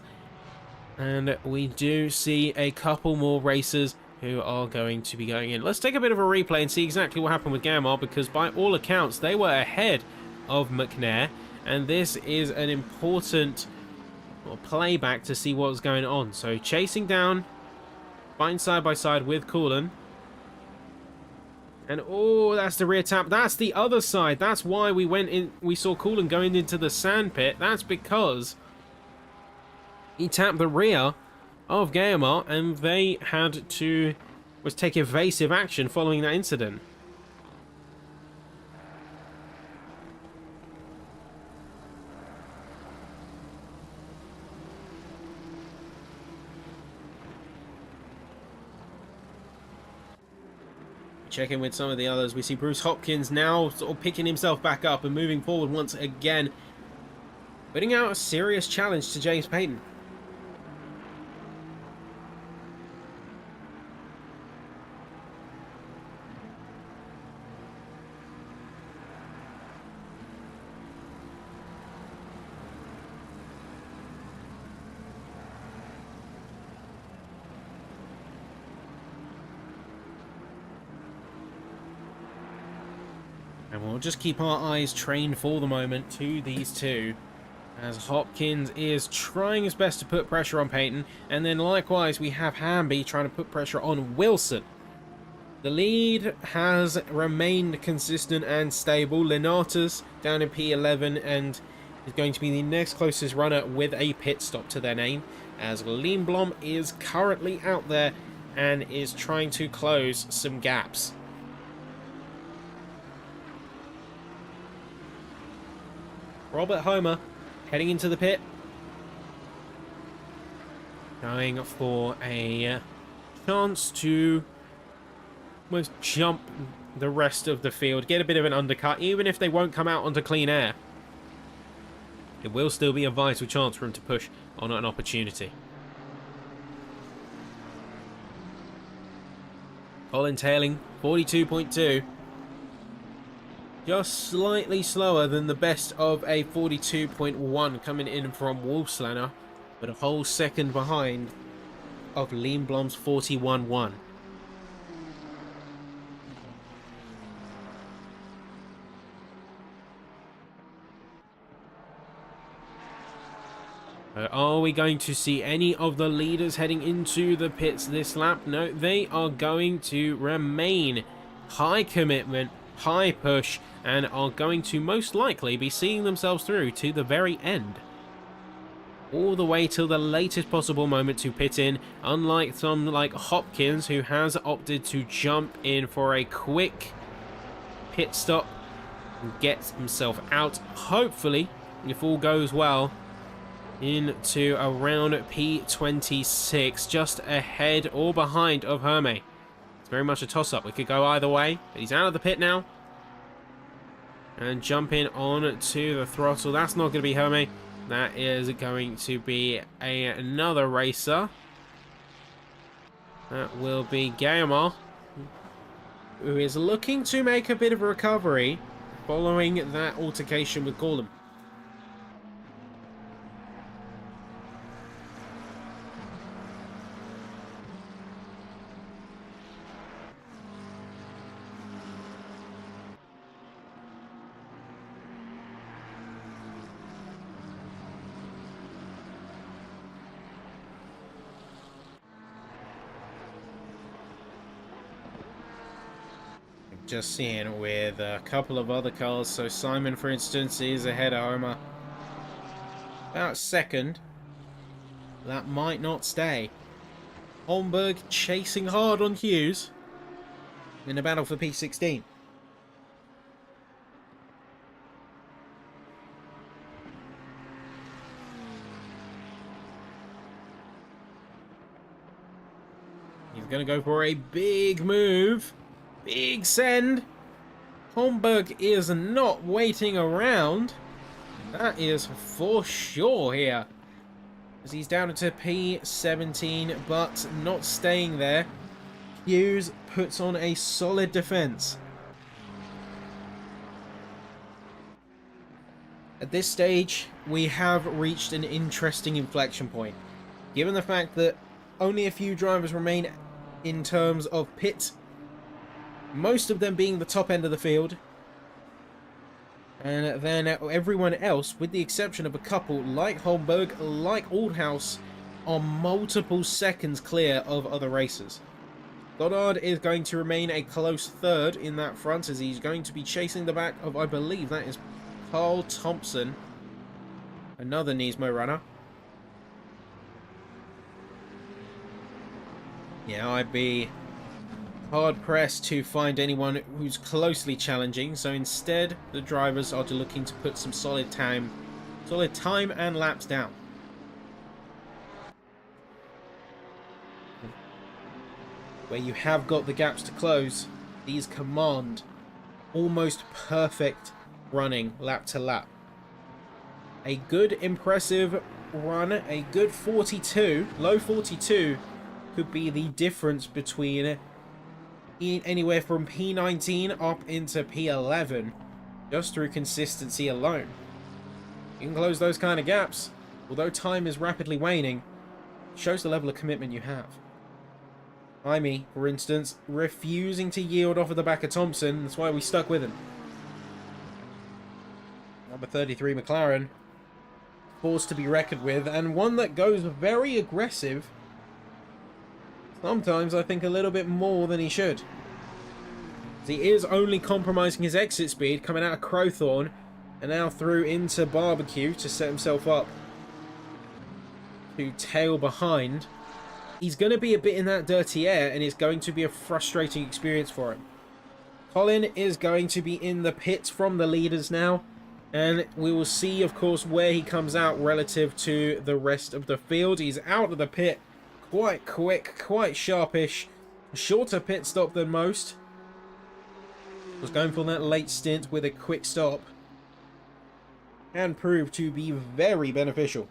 And we do see a couple more racers who are going to be going in. Let's take a bit of a replay and see exactly what happened with Gamar, because by all accounts, they were ahead of McNair. And this is an important playback to see what was going on. So chasing down, fine side by side with Coulon. And oh, that's the rear tap. That's the other side. That's why we went in. We saw Coulon going into the sand pit. That's because he tapped the rear of Guillemot, and they had to take evasive action following that incident. Check in with some of the others. We see Bruce Hopkins now sort of picking himself back up and moving forward once again, putting out a serious challenge to James Payton. And we'll just keep our eyes trained for the moment to these two, as Hopkins is trying his best to put pressure on Payton, and then likewise we have Hamby trying to put pressure on Wilson. The lead has remained consistent and stable. Lenatus down in P11 and is going to be the next closest runner with a pit stop to their name, as Lindblom is currently out there and is trying to close some gaps. Robert Homer heading into the pit, going for a chance to almost jump the rest of the field, get a bit of an undercut, even if they won't come out onto clean air. It will still be a vital chance for him to push on an opportunity. Colin tailing 42.2. Just slightly slower than the best of a 42.1 coming in from Wolfslener, but a whole second behind of Lindblom's 41.1. Are we going to see any of the leaders heading into the pits this lap? No, they are going to remain high commitment, high push, and are going to most likely be seeing themselves through to the very end. All the way till the latest possible moment to pit in, unlike some like Hopkins, who has opted to jump in for a quick pit stop and get himself out. Hopefully, if all goes well, into around P26, just ahead or behind of Hermé. It's very much a toss-up. We could go either way, but he's out of the pit now. And jumping on to the throttle. That's not going to be Hermé. That is going to be another racer. That will be Guillemot, who is looking to make a bit of a recovery following that altercation with Kyalami. Just seeing with a couple of other cars. So Simon, for instance, is ahead of Homer. About second. That might not stay. Holmberg chasing hard on Hughes in the battle for P16. He's going to go for a big move. Big send. Holmberg is not waiting around. That is for sure here. As he's down to P17, but not staying there. Hughes puts on a solid defense. At this stage, we have reached an interesting inflection point. Given the fact that only a few drivers remain in terms of pit, most of them being the top end of the field, and then everyone else, with the exception of a couple like Holmberg, like Aldhouse, are multiple seconds clear of other racers. Goddard is going to remain a close third in that front, as he's going to be chasing the back of, I believe that is Carl Thompson, another Nismo runner. Yeah, I'd be hard-pressed to find anyone who's closely challenging, so instead the drivers are looking to put some solid time and laps down. Where you have got the gaps to close, these command almost perfect running lap to lap. A good impressive run, a good 42, low 42, could be the difference between anywhere from P19 up into P11 just through consistency alone. You can close those kind of gaps. Although time is rapidly waning, it shows the level of commitment you have. Jaime, for instance, refusing to yield off of the back of Thompson. That's why we stuck with him. Number 33 McLaren, force to be reckoned with, and one that goes very aggressive. Sometimes I think a little bit more than he should. He is only compromising his exit speed coming out of Crowthorne and now through into Barbecue to set himself up to tail behind. He's going to be a bit in that dirty air, and it's going to be a frustrating experience for him. Colin is going to be in the pits from the leaders now, and we will see, of course, where he comes out relative to the rest of the field. He's out of the pit quite quick, quite sharpish, shorter pit stop than most. Was going for that late stint with a quick stop and proved to be very beneficial.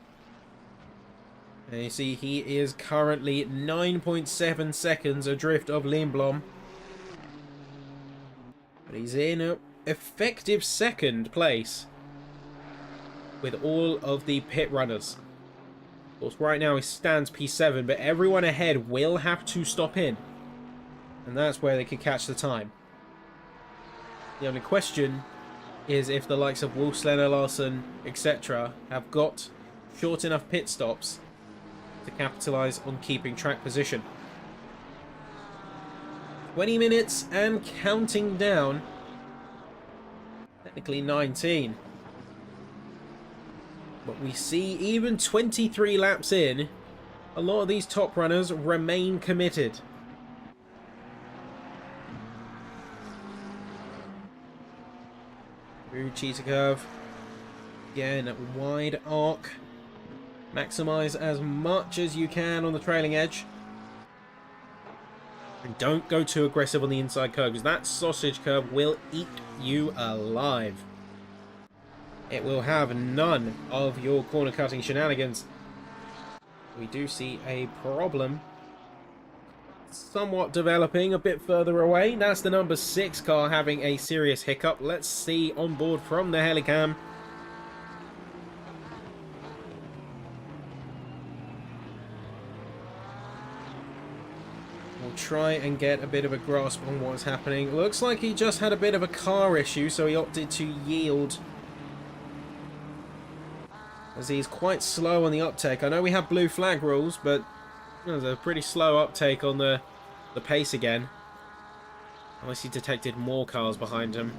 And you see he is currently 9.7 seconds adrift of Lindblom. But he's in an effective second place with all of the pit runners. Of course, right now he stands P7, but everyone ahead will have to stop in. And that's where they could catch the time. The only question is if the likes of Wolf, Slenner, Larson, etc. have got short enough pit stops to capitalise on keeping track position. 20 minutes and counting down. Technically 19. But we see even 23 laps in, a lot of these top runners remain committed. Through cheetah curve. Again, wide arc. Maximize as much as you can on the trailing edge. And don't go too aggressive on the inside curve, because that sausage curve will eat you alive. It will have none of your corner cutting shenanigans. We do see a problem somewhat developing a bit further away. That's the number 6 car having a serious hiccup. Let's see on board from the helicam. We'll try and get a bit of a grasp on what's happening. Looks like he just had a bit of a car issue, so he opted to yield, as he's quite slow on the uptake. I know we have blue flag rules, but there's a pretty slow uptake on the pace again. Unless he detected more cars behind him.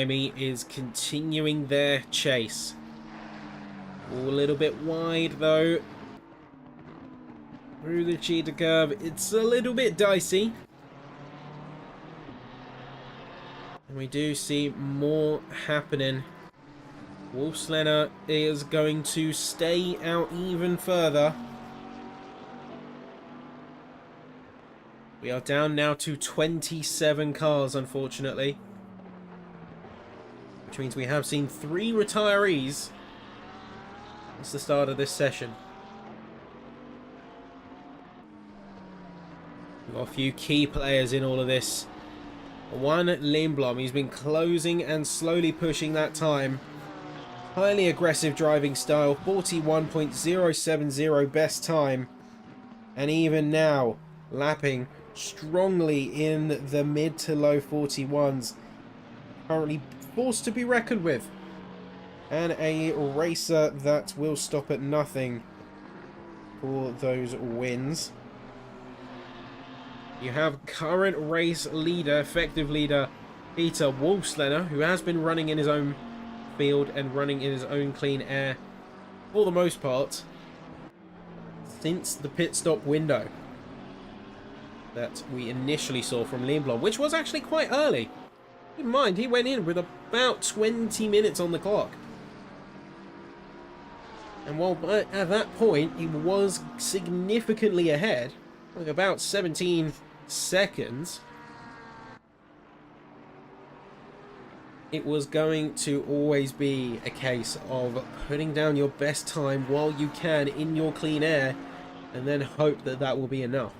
Kyalami is continuing their chase. A little bit wide though. Through the cheetah curve, it's a little bit dicey. And we do see more happening. Wolfslenner is going to stay out even further. We are down now to 27 cars, unfortunately. Which means we have seen 3 retirees since the start of this session. We've got a few key players in all of this. One, Lindblom, he's been closing and slowly pushing that time. Highly aggressive driving style, 41.070 best time. And even now, lapping strongly in the mid to low 41s. Currently forced to be reckoned with. And a racer that will stop at nothing for those wins. You have current race leader, effective leader, Peter Wolfslenner, who has been running in his own field and running in his own clean air for the most part since the pit stop window that we initially saw from Lindblom, which was actually quite early. Keep in mind, he went in with about 20 minutes on the clock. And while at that point he was significantly ahead, like about 17 seconds, it was going to always be a case of putting down your best time while you can in your clean air and then hope that that will be enough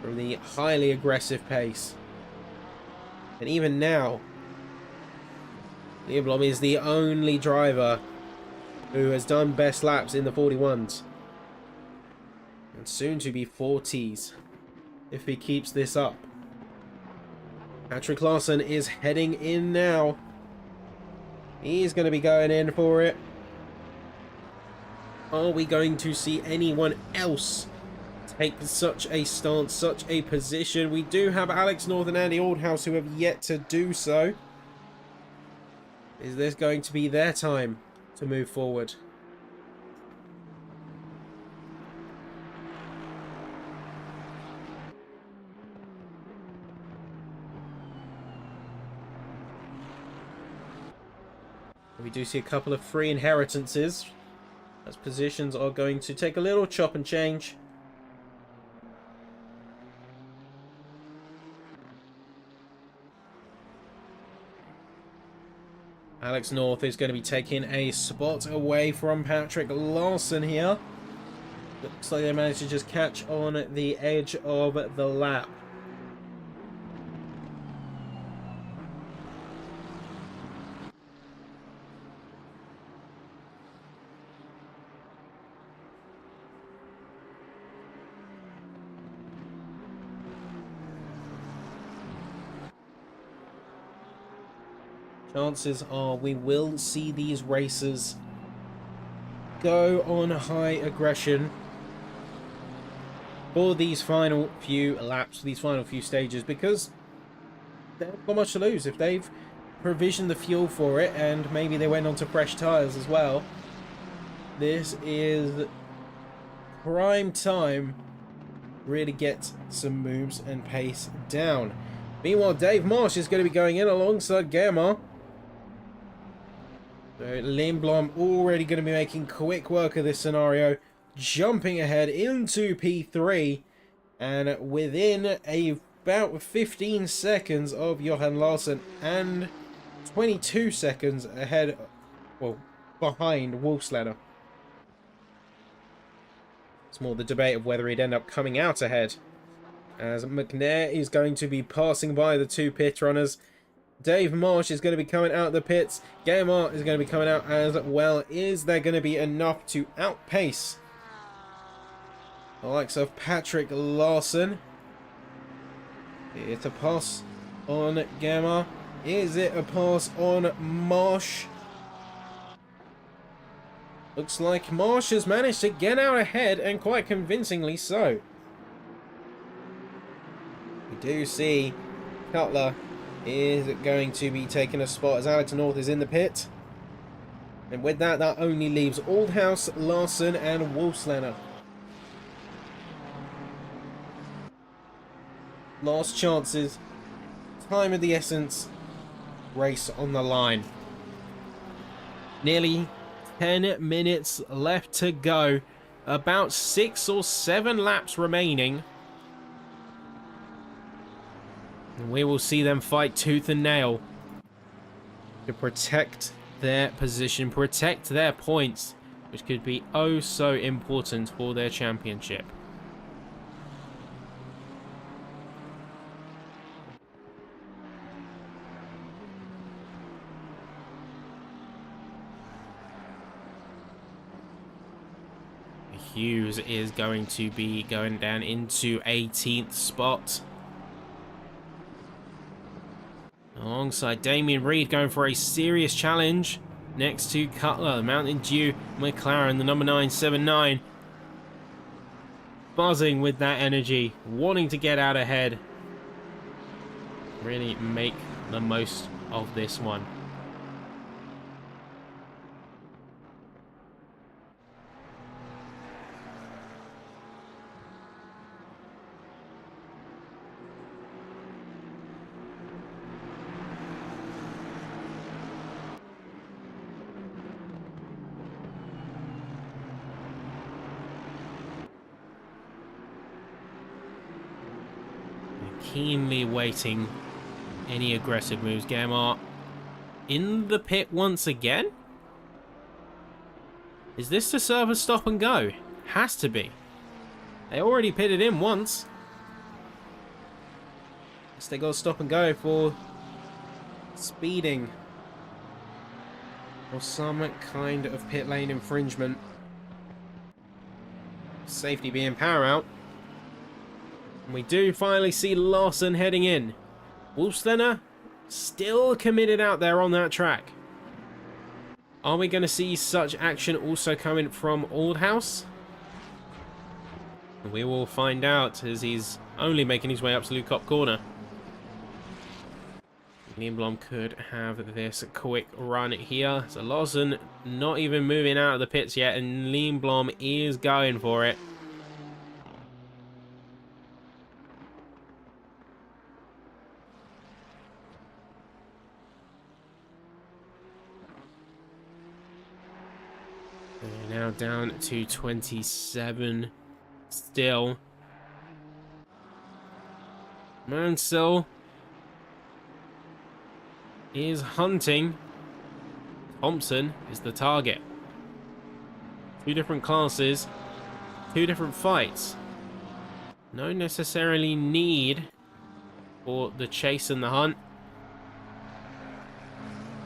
from the highly aggressive pace. And even now, Lindblom is the only driver who has done best laps in the 41s. And soon to be 40s if he keeps this up. Patrick Larson is heading in now. He's going to be going in for it. Are we going to see anyone else take such a stance, such a position? We do have Alex North and Andy Aldhouse who have yet to do so. Is this going to be their time to move forward? We do see a couple of free inheritances, as positions are going to take a little chop and change. Alex North is going to be taking a spot away from Patrick Larson here. Looks like they managed to just catch on the edge of the lap. Chances are we will see these racers go on high aggression for these final few laps, these final few stages, because they haven't got much to lose. If they've provisioned the fuel for it, and maybe they went on to fresh tyres as well. This is prime time really get some moves and pace down. Meanwhile, Dave Marsh is going to be going in alongside Guillemot. So Lindblom already going to be making quick work of this scenario, jumping ahead into P3, and within about 15 seconds of Johan Larsson and 22 seconds ahead, well, behind Wolfsledder. It's more the debate of whether he'd end up coming out ahead, as McNair is going to be passing by the two pit runners. Dave Marsh is going to be coming out of the pits. Guillemot is going to be coming out as well. Is there going to be enough to outpace the likes of Patrick Larsson? It's a pass on Guillemot. Is it a pass on Marsh? Looks like Marsh has managed to get out ahead, and quite convincingly so. We do see Cutler is going to be taking a spot as Alex North is in the pit. And with that, that only leaves Aldhouse, Larsson and Wolfsledder. Last chances, time of the essence, race on the line. Nearly 10 minutes left to go. About 6 or 7 laps remaining. And we will see them fight tooth and nail to protect their position, protect their points, which could be oh so important for their championship. Hughes is going to be going down into 18th spot. Alongside Damien Reed going for a serious challenge. Next to Cutler, Mountain Dew, McLaren, the number 979. Buzzing with that energy, wanting to get out ahead. Really make the most of this one. Keenly waiting any aggressive moves. Guillemot in the pit once again. Is this to serve a stop and go? Has to be. They already pitted in once. Guess they got to stop and go for speeding or some kind of pit lane infringement. Safety being paramount. And we do finally see Larsson heading in. Wolfsledder still committed out there on that track. Are we going to see such action also coming from Aldhouse? We will find out as he's only making his way up to Lukop Corner. Lindblom could have this quick run here. So Larsson not even moving out of the pits yet, and Lindblom is going for it. They're now down to 27 still. Mansell is hunting. Thompson is the target. Two different classes, two different fights. No necessarily need for the chase and the hunt.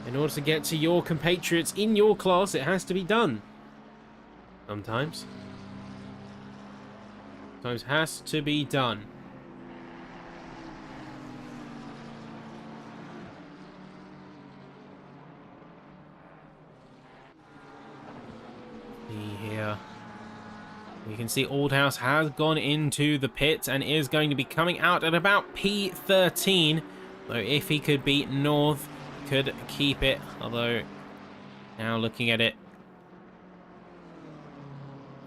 In order to get to your compatriots in your class, it has to be done. Sometimes. Sometimes has to be done. Here. You can see Aldhouse has gone into the pit and is going to be coming out at about P13. Though if he could beat North, could keep it, although now looking at it,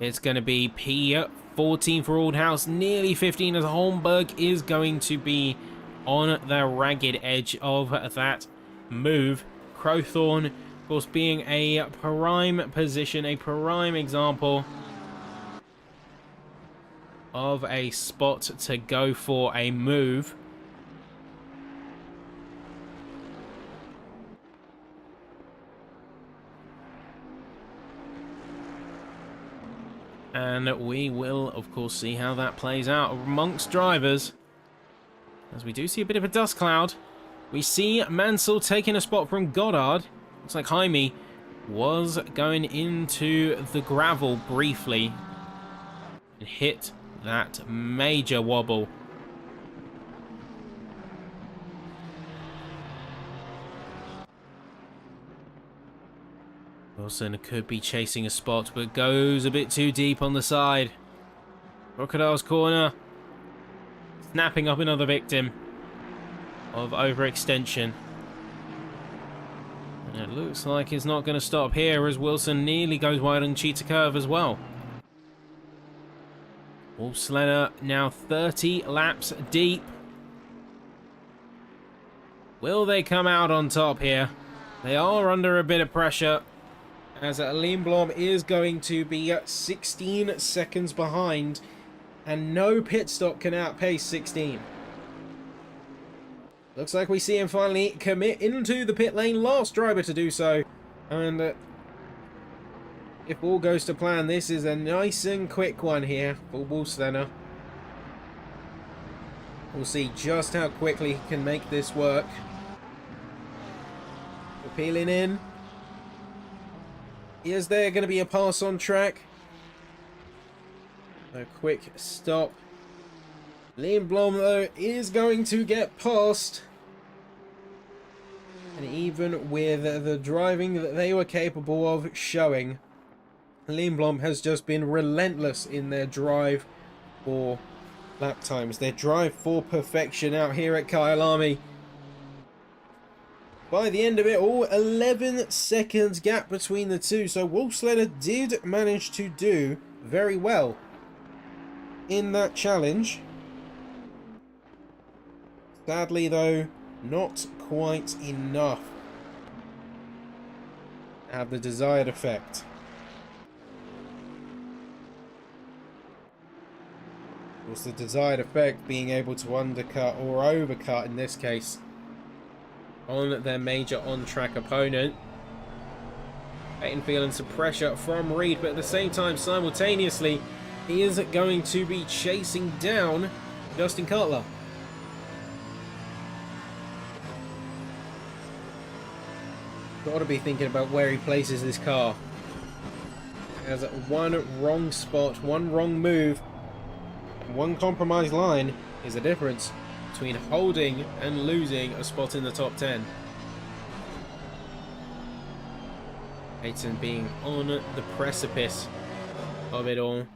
it's going to be P14 for Aldhouse, nearly 15 as Holmberg is going to be on the ragged edge of that move. Crowthorne, of course, being a prime position, a prime example of a spot to go for a move. And we will, of course, see how that plays out amongst drivers. As we do see a bit of a dust cloud. We see Mansell taking a spot from Goddard. Looks like Jaime was going into the gravel briefly and hit that major wobble. Wilson could be chasing a spot, but goes a bit too deep on the side. Crocodile's corner. Snapping up another victim of overextension. And it looks like it's not going to stop here as Wilson nearly goes wide on Cheetah Curve as well. Wolfsledder now 30 laps deep. Will they come out on top here? They are under a bit of pressure, as Lindblom is going to be 16 seconds behind, and no pit stop can outpace 16. Looks like we see him finally commit into the pit lane, last driver to do so, and if all goes to plan, this is a nice and quick one here for Wolfsledder. We'll see just how quickly he can make this work. We're peeling in. Is there going to be a pass on track? A quick stop. Lindblom, though, is going to get past. And even with the driving that they were capable of showing, Lindblom has just been relentless in their drive for lap times. Their drive for perfection out here at Kyalami. By the end of it all, 11 seconds gap between the two. So Wolfsledder did manage to do very well in that challenge. Sadly, though, not quite enough to have the desired effect. Of course, the desired effect being able to undercut or overcut in this case on their major on-track opponent. Peyton feeling some pressure from Reed, but at the same time, simultaneously, he is going to be chasing down Justin Cutler. Got to be thinking about where he places this car. As one wrong spot, one wrong move, and one compromised line is the difference between holding and losing a spot in the top 10. Peyton being on the precipice of it all.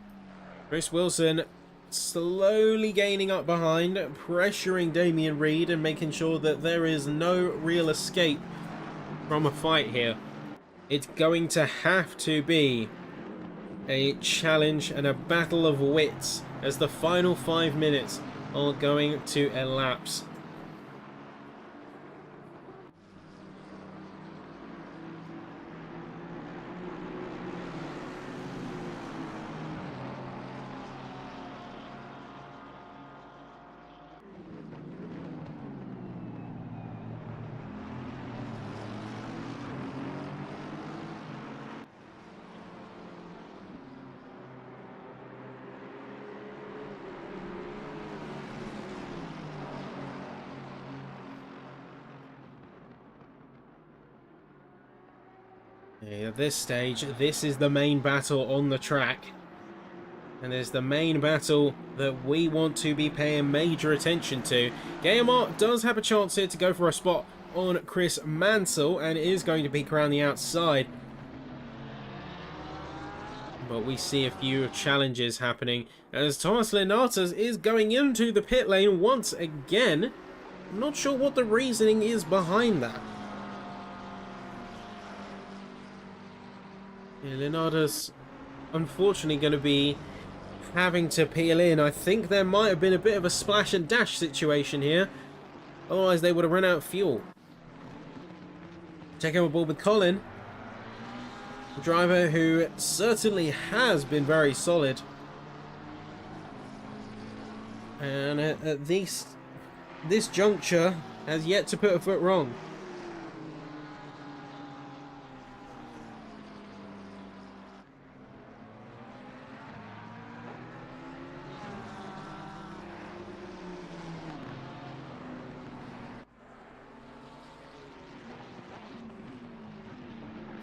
Chris Wilson slowly gaining up behind, pressuring Damien Reed and making sure that there is no real escape from a fight here. It's going to have to be a challenge and a battle of wits as the final 5 minutes are going to elapse. At this stage, this is the main battle on the track. And it's the main battle that we want to be paying major attention to. KMR does have a chance here to go for a spot on Chris Mansell and is going to peek around the outside. But we see a few challenges happening as Thomas Linatas is going into the pit lane once again. I'm not sure what the reasoning is behind that. Leonardo's unfortunately going to be having to peel in. I think there might have been a bit of a splash and dash situation here. Otherwise, they would have run out of fuel. Check him aboard with Colin. The driver who certainly has been very solid. And at least this juncture has yet to put a foot wrong.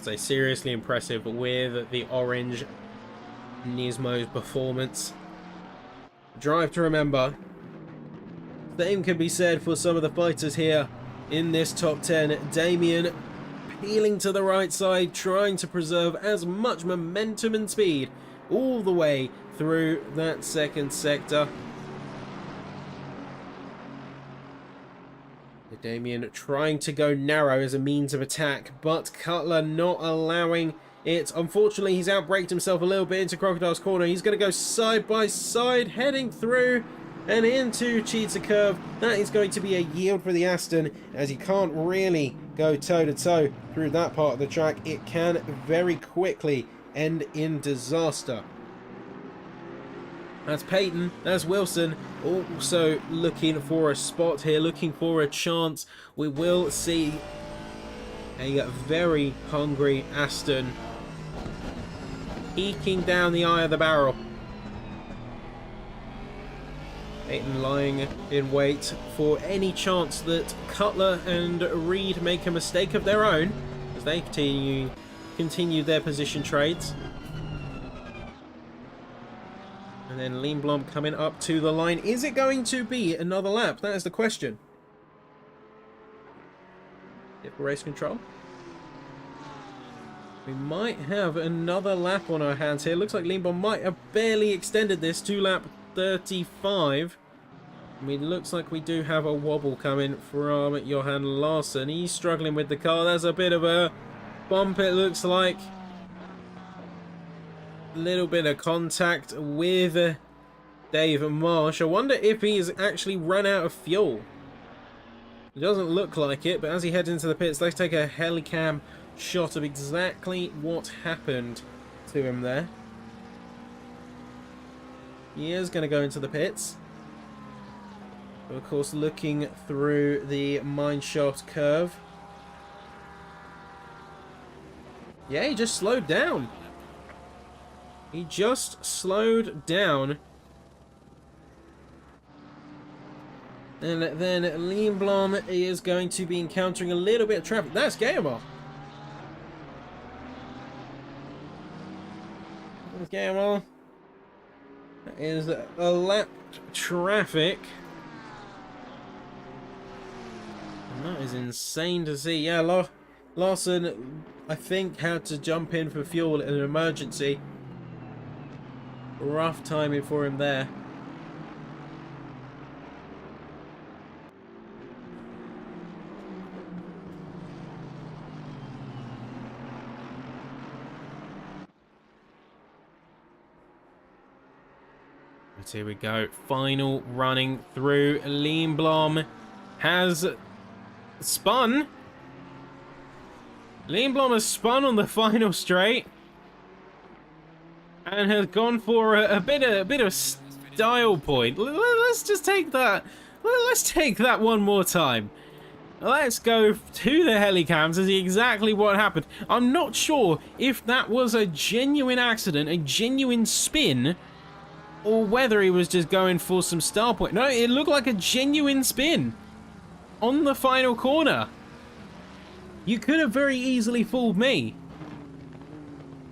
So seriously impressive with the orange Nismo's performance. Drive to remember. Same can be said for some of the fighters here in this top 10. Damien peeling to the right side, trying to preserve as much momentum and speed all the way through that second sector. Damien trying to go narrow as a means of attack, but Cutler not allowing it. Unfortunately, he's outbraked himself a little bit into Crocodile's corner. He's going to go side by side, heading through and into Cheetah Curve. That is going to be a yield for the Aston, as he can't really go toe-to-toe through that part of the track. It can very quickly end in disaster. That's Peyton, that's Wilson, also looking for a spot here, looking for a chance. We will see a very hungry Aston eking down the eye of the barrel. Peyton lying in wait for any chance that Cutler and Reed make a mistake of their own as they continue their position trades. And then Lindblom coming up to the line. Is it going to be another lap? That is the question. For race control. We might have another lap on our hands here. Looks like Lindblom might have barely extended this to lap 35. I mean, looks like we do have a wobble coming from Johan Larsson. He's struggling with the car. There's a bit of a bump, it looks like. Little bit of contact with Dave Marsh. I wonder if he's actually run out of fuel. It doesn't look like it, but as he heads into the pits, let's take a helicam shot of exactly what happened to him there. He is going to go into the pits. Of course, looking through the mineshaft curve. Yeah, he just slowed down. He just slowed down. And then Lindblom is going to be encountering a little bit of traffic. That's Guillemot. That's Guillemot. That is a lap traffic. And that is insane to see. Yeah, Larson, I think, had to jump in for fuel in an emergency. Rough timing for him there. But here we go. Final running through. Lindblom has spun. Lindblom has spun on the final straight. And has gone for a bit of style point. Let's just take that. Let's take that one more time. Let's go to the helicams to see exactly what happened. I'm not sure if that was a genuine accident, a genuine spin, or whether he was just going for some style point. No, it looked like a genuine spin on the final corner. You could have very easily fooled me.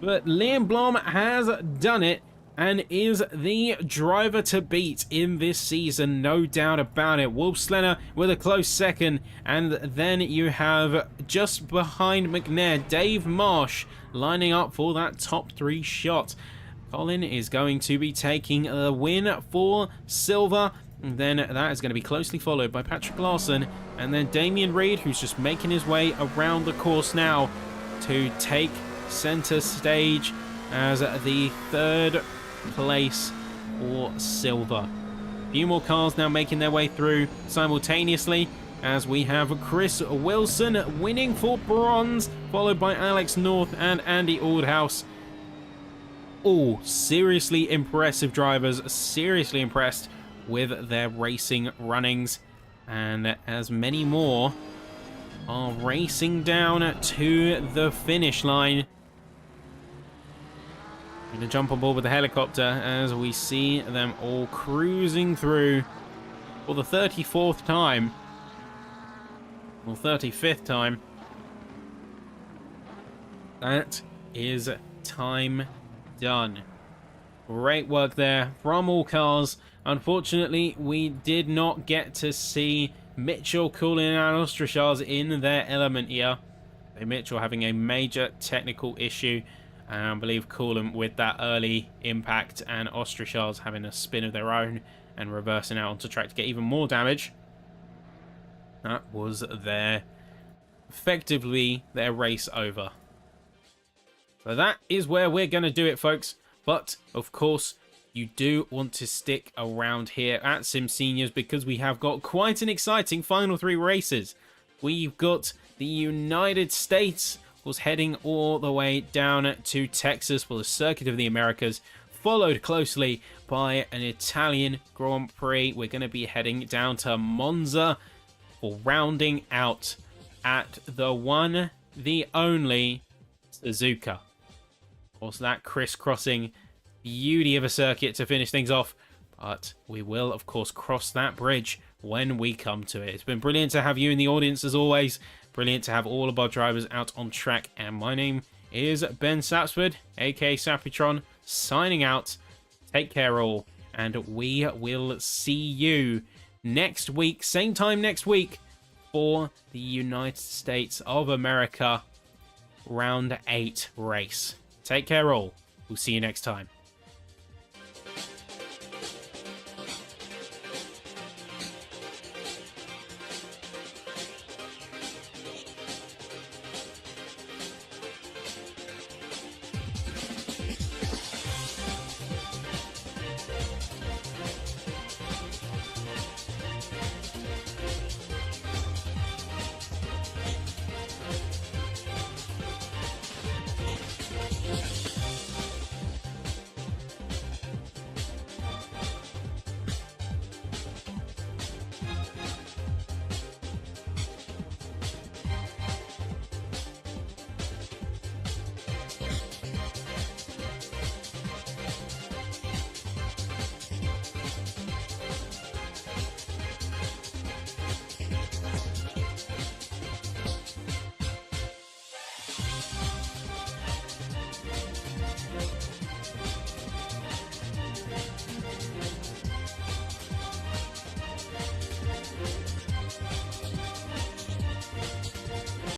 But Lindblom has done it and is the driver to beat in this season, no doubt about it. Wolfslener with a close second, and then you have just behind McNair, Dave Marsh lining up for that top 3 shot. Colin is going to be taking the win for silver. And then that is going to be closely followed by Patrick Larson, and then Damien Reed, who's just making his way around the course now to take center stage as the third place for silver. A few more cars now making their way through simultaneously as we have Chris Wilson winning for bronze, followed by Alex North and Andy Aldhouse. All seriously impressive drivers, seriously impressed with their racing runnings, and as many more are racing down to the finish line. I'm going to jump on board with the helicopter as we see them all cruising through for the 34th time, or 35th time. That is time done. Great work there from all cars. Unfortunately, we did not get to see Mitchell, Coolin and Ostrachars in their element here. Mitchell having a major technical issue, and I believe Coolin with that early impact, and Ostrachars having a spin of their own and reversing out onto track to get even more damage. That was effectively their race over. So that is where we're going to do it, folks. But, of course, you do want to stick around here at SimSeniors because we have got quite an exciting final 3 races. We've got the United States was heading all the way down to Texas for the Circuit of the Americas, followed closely by an Italian Grand Prix. We're going to be heading down to Monza for rounding out at the one, the only Suzuka. Also, that crisscrossing beauty of a circuit to finish things off. But we will, of course, cross that bridge when we come to it. It's been brilliant to have you in the audience, as always. Brilliant to have all of our drivers out on track. And my name is Ben Sapsford, aka Sapitron, signing out. Take care, all. And we will see you next week, same time next week, for the United States of America Round 8 race. Take care, all. We'll see you next time.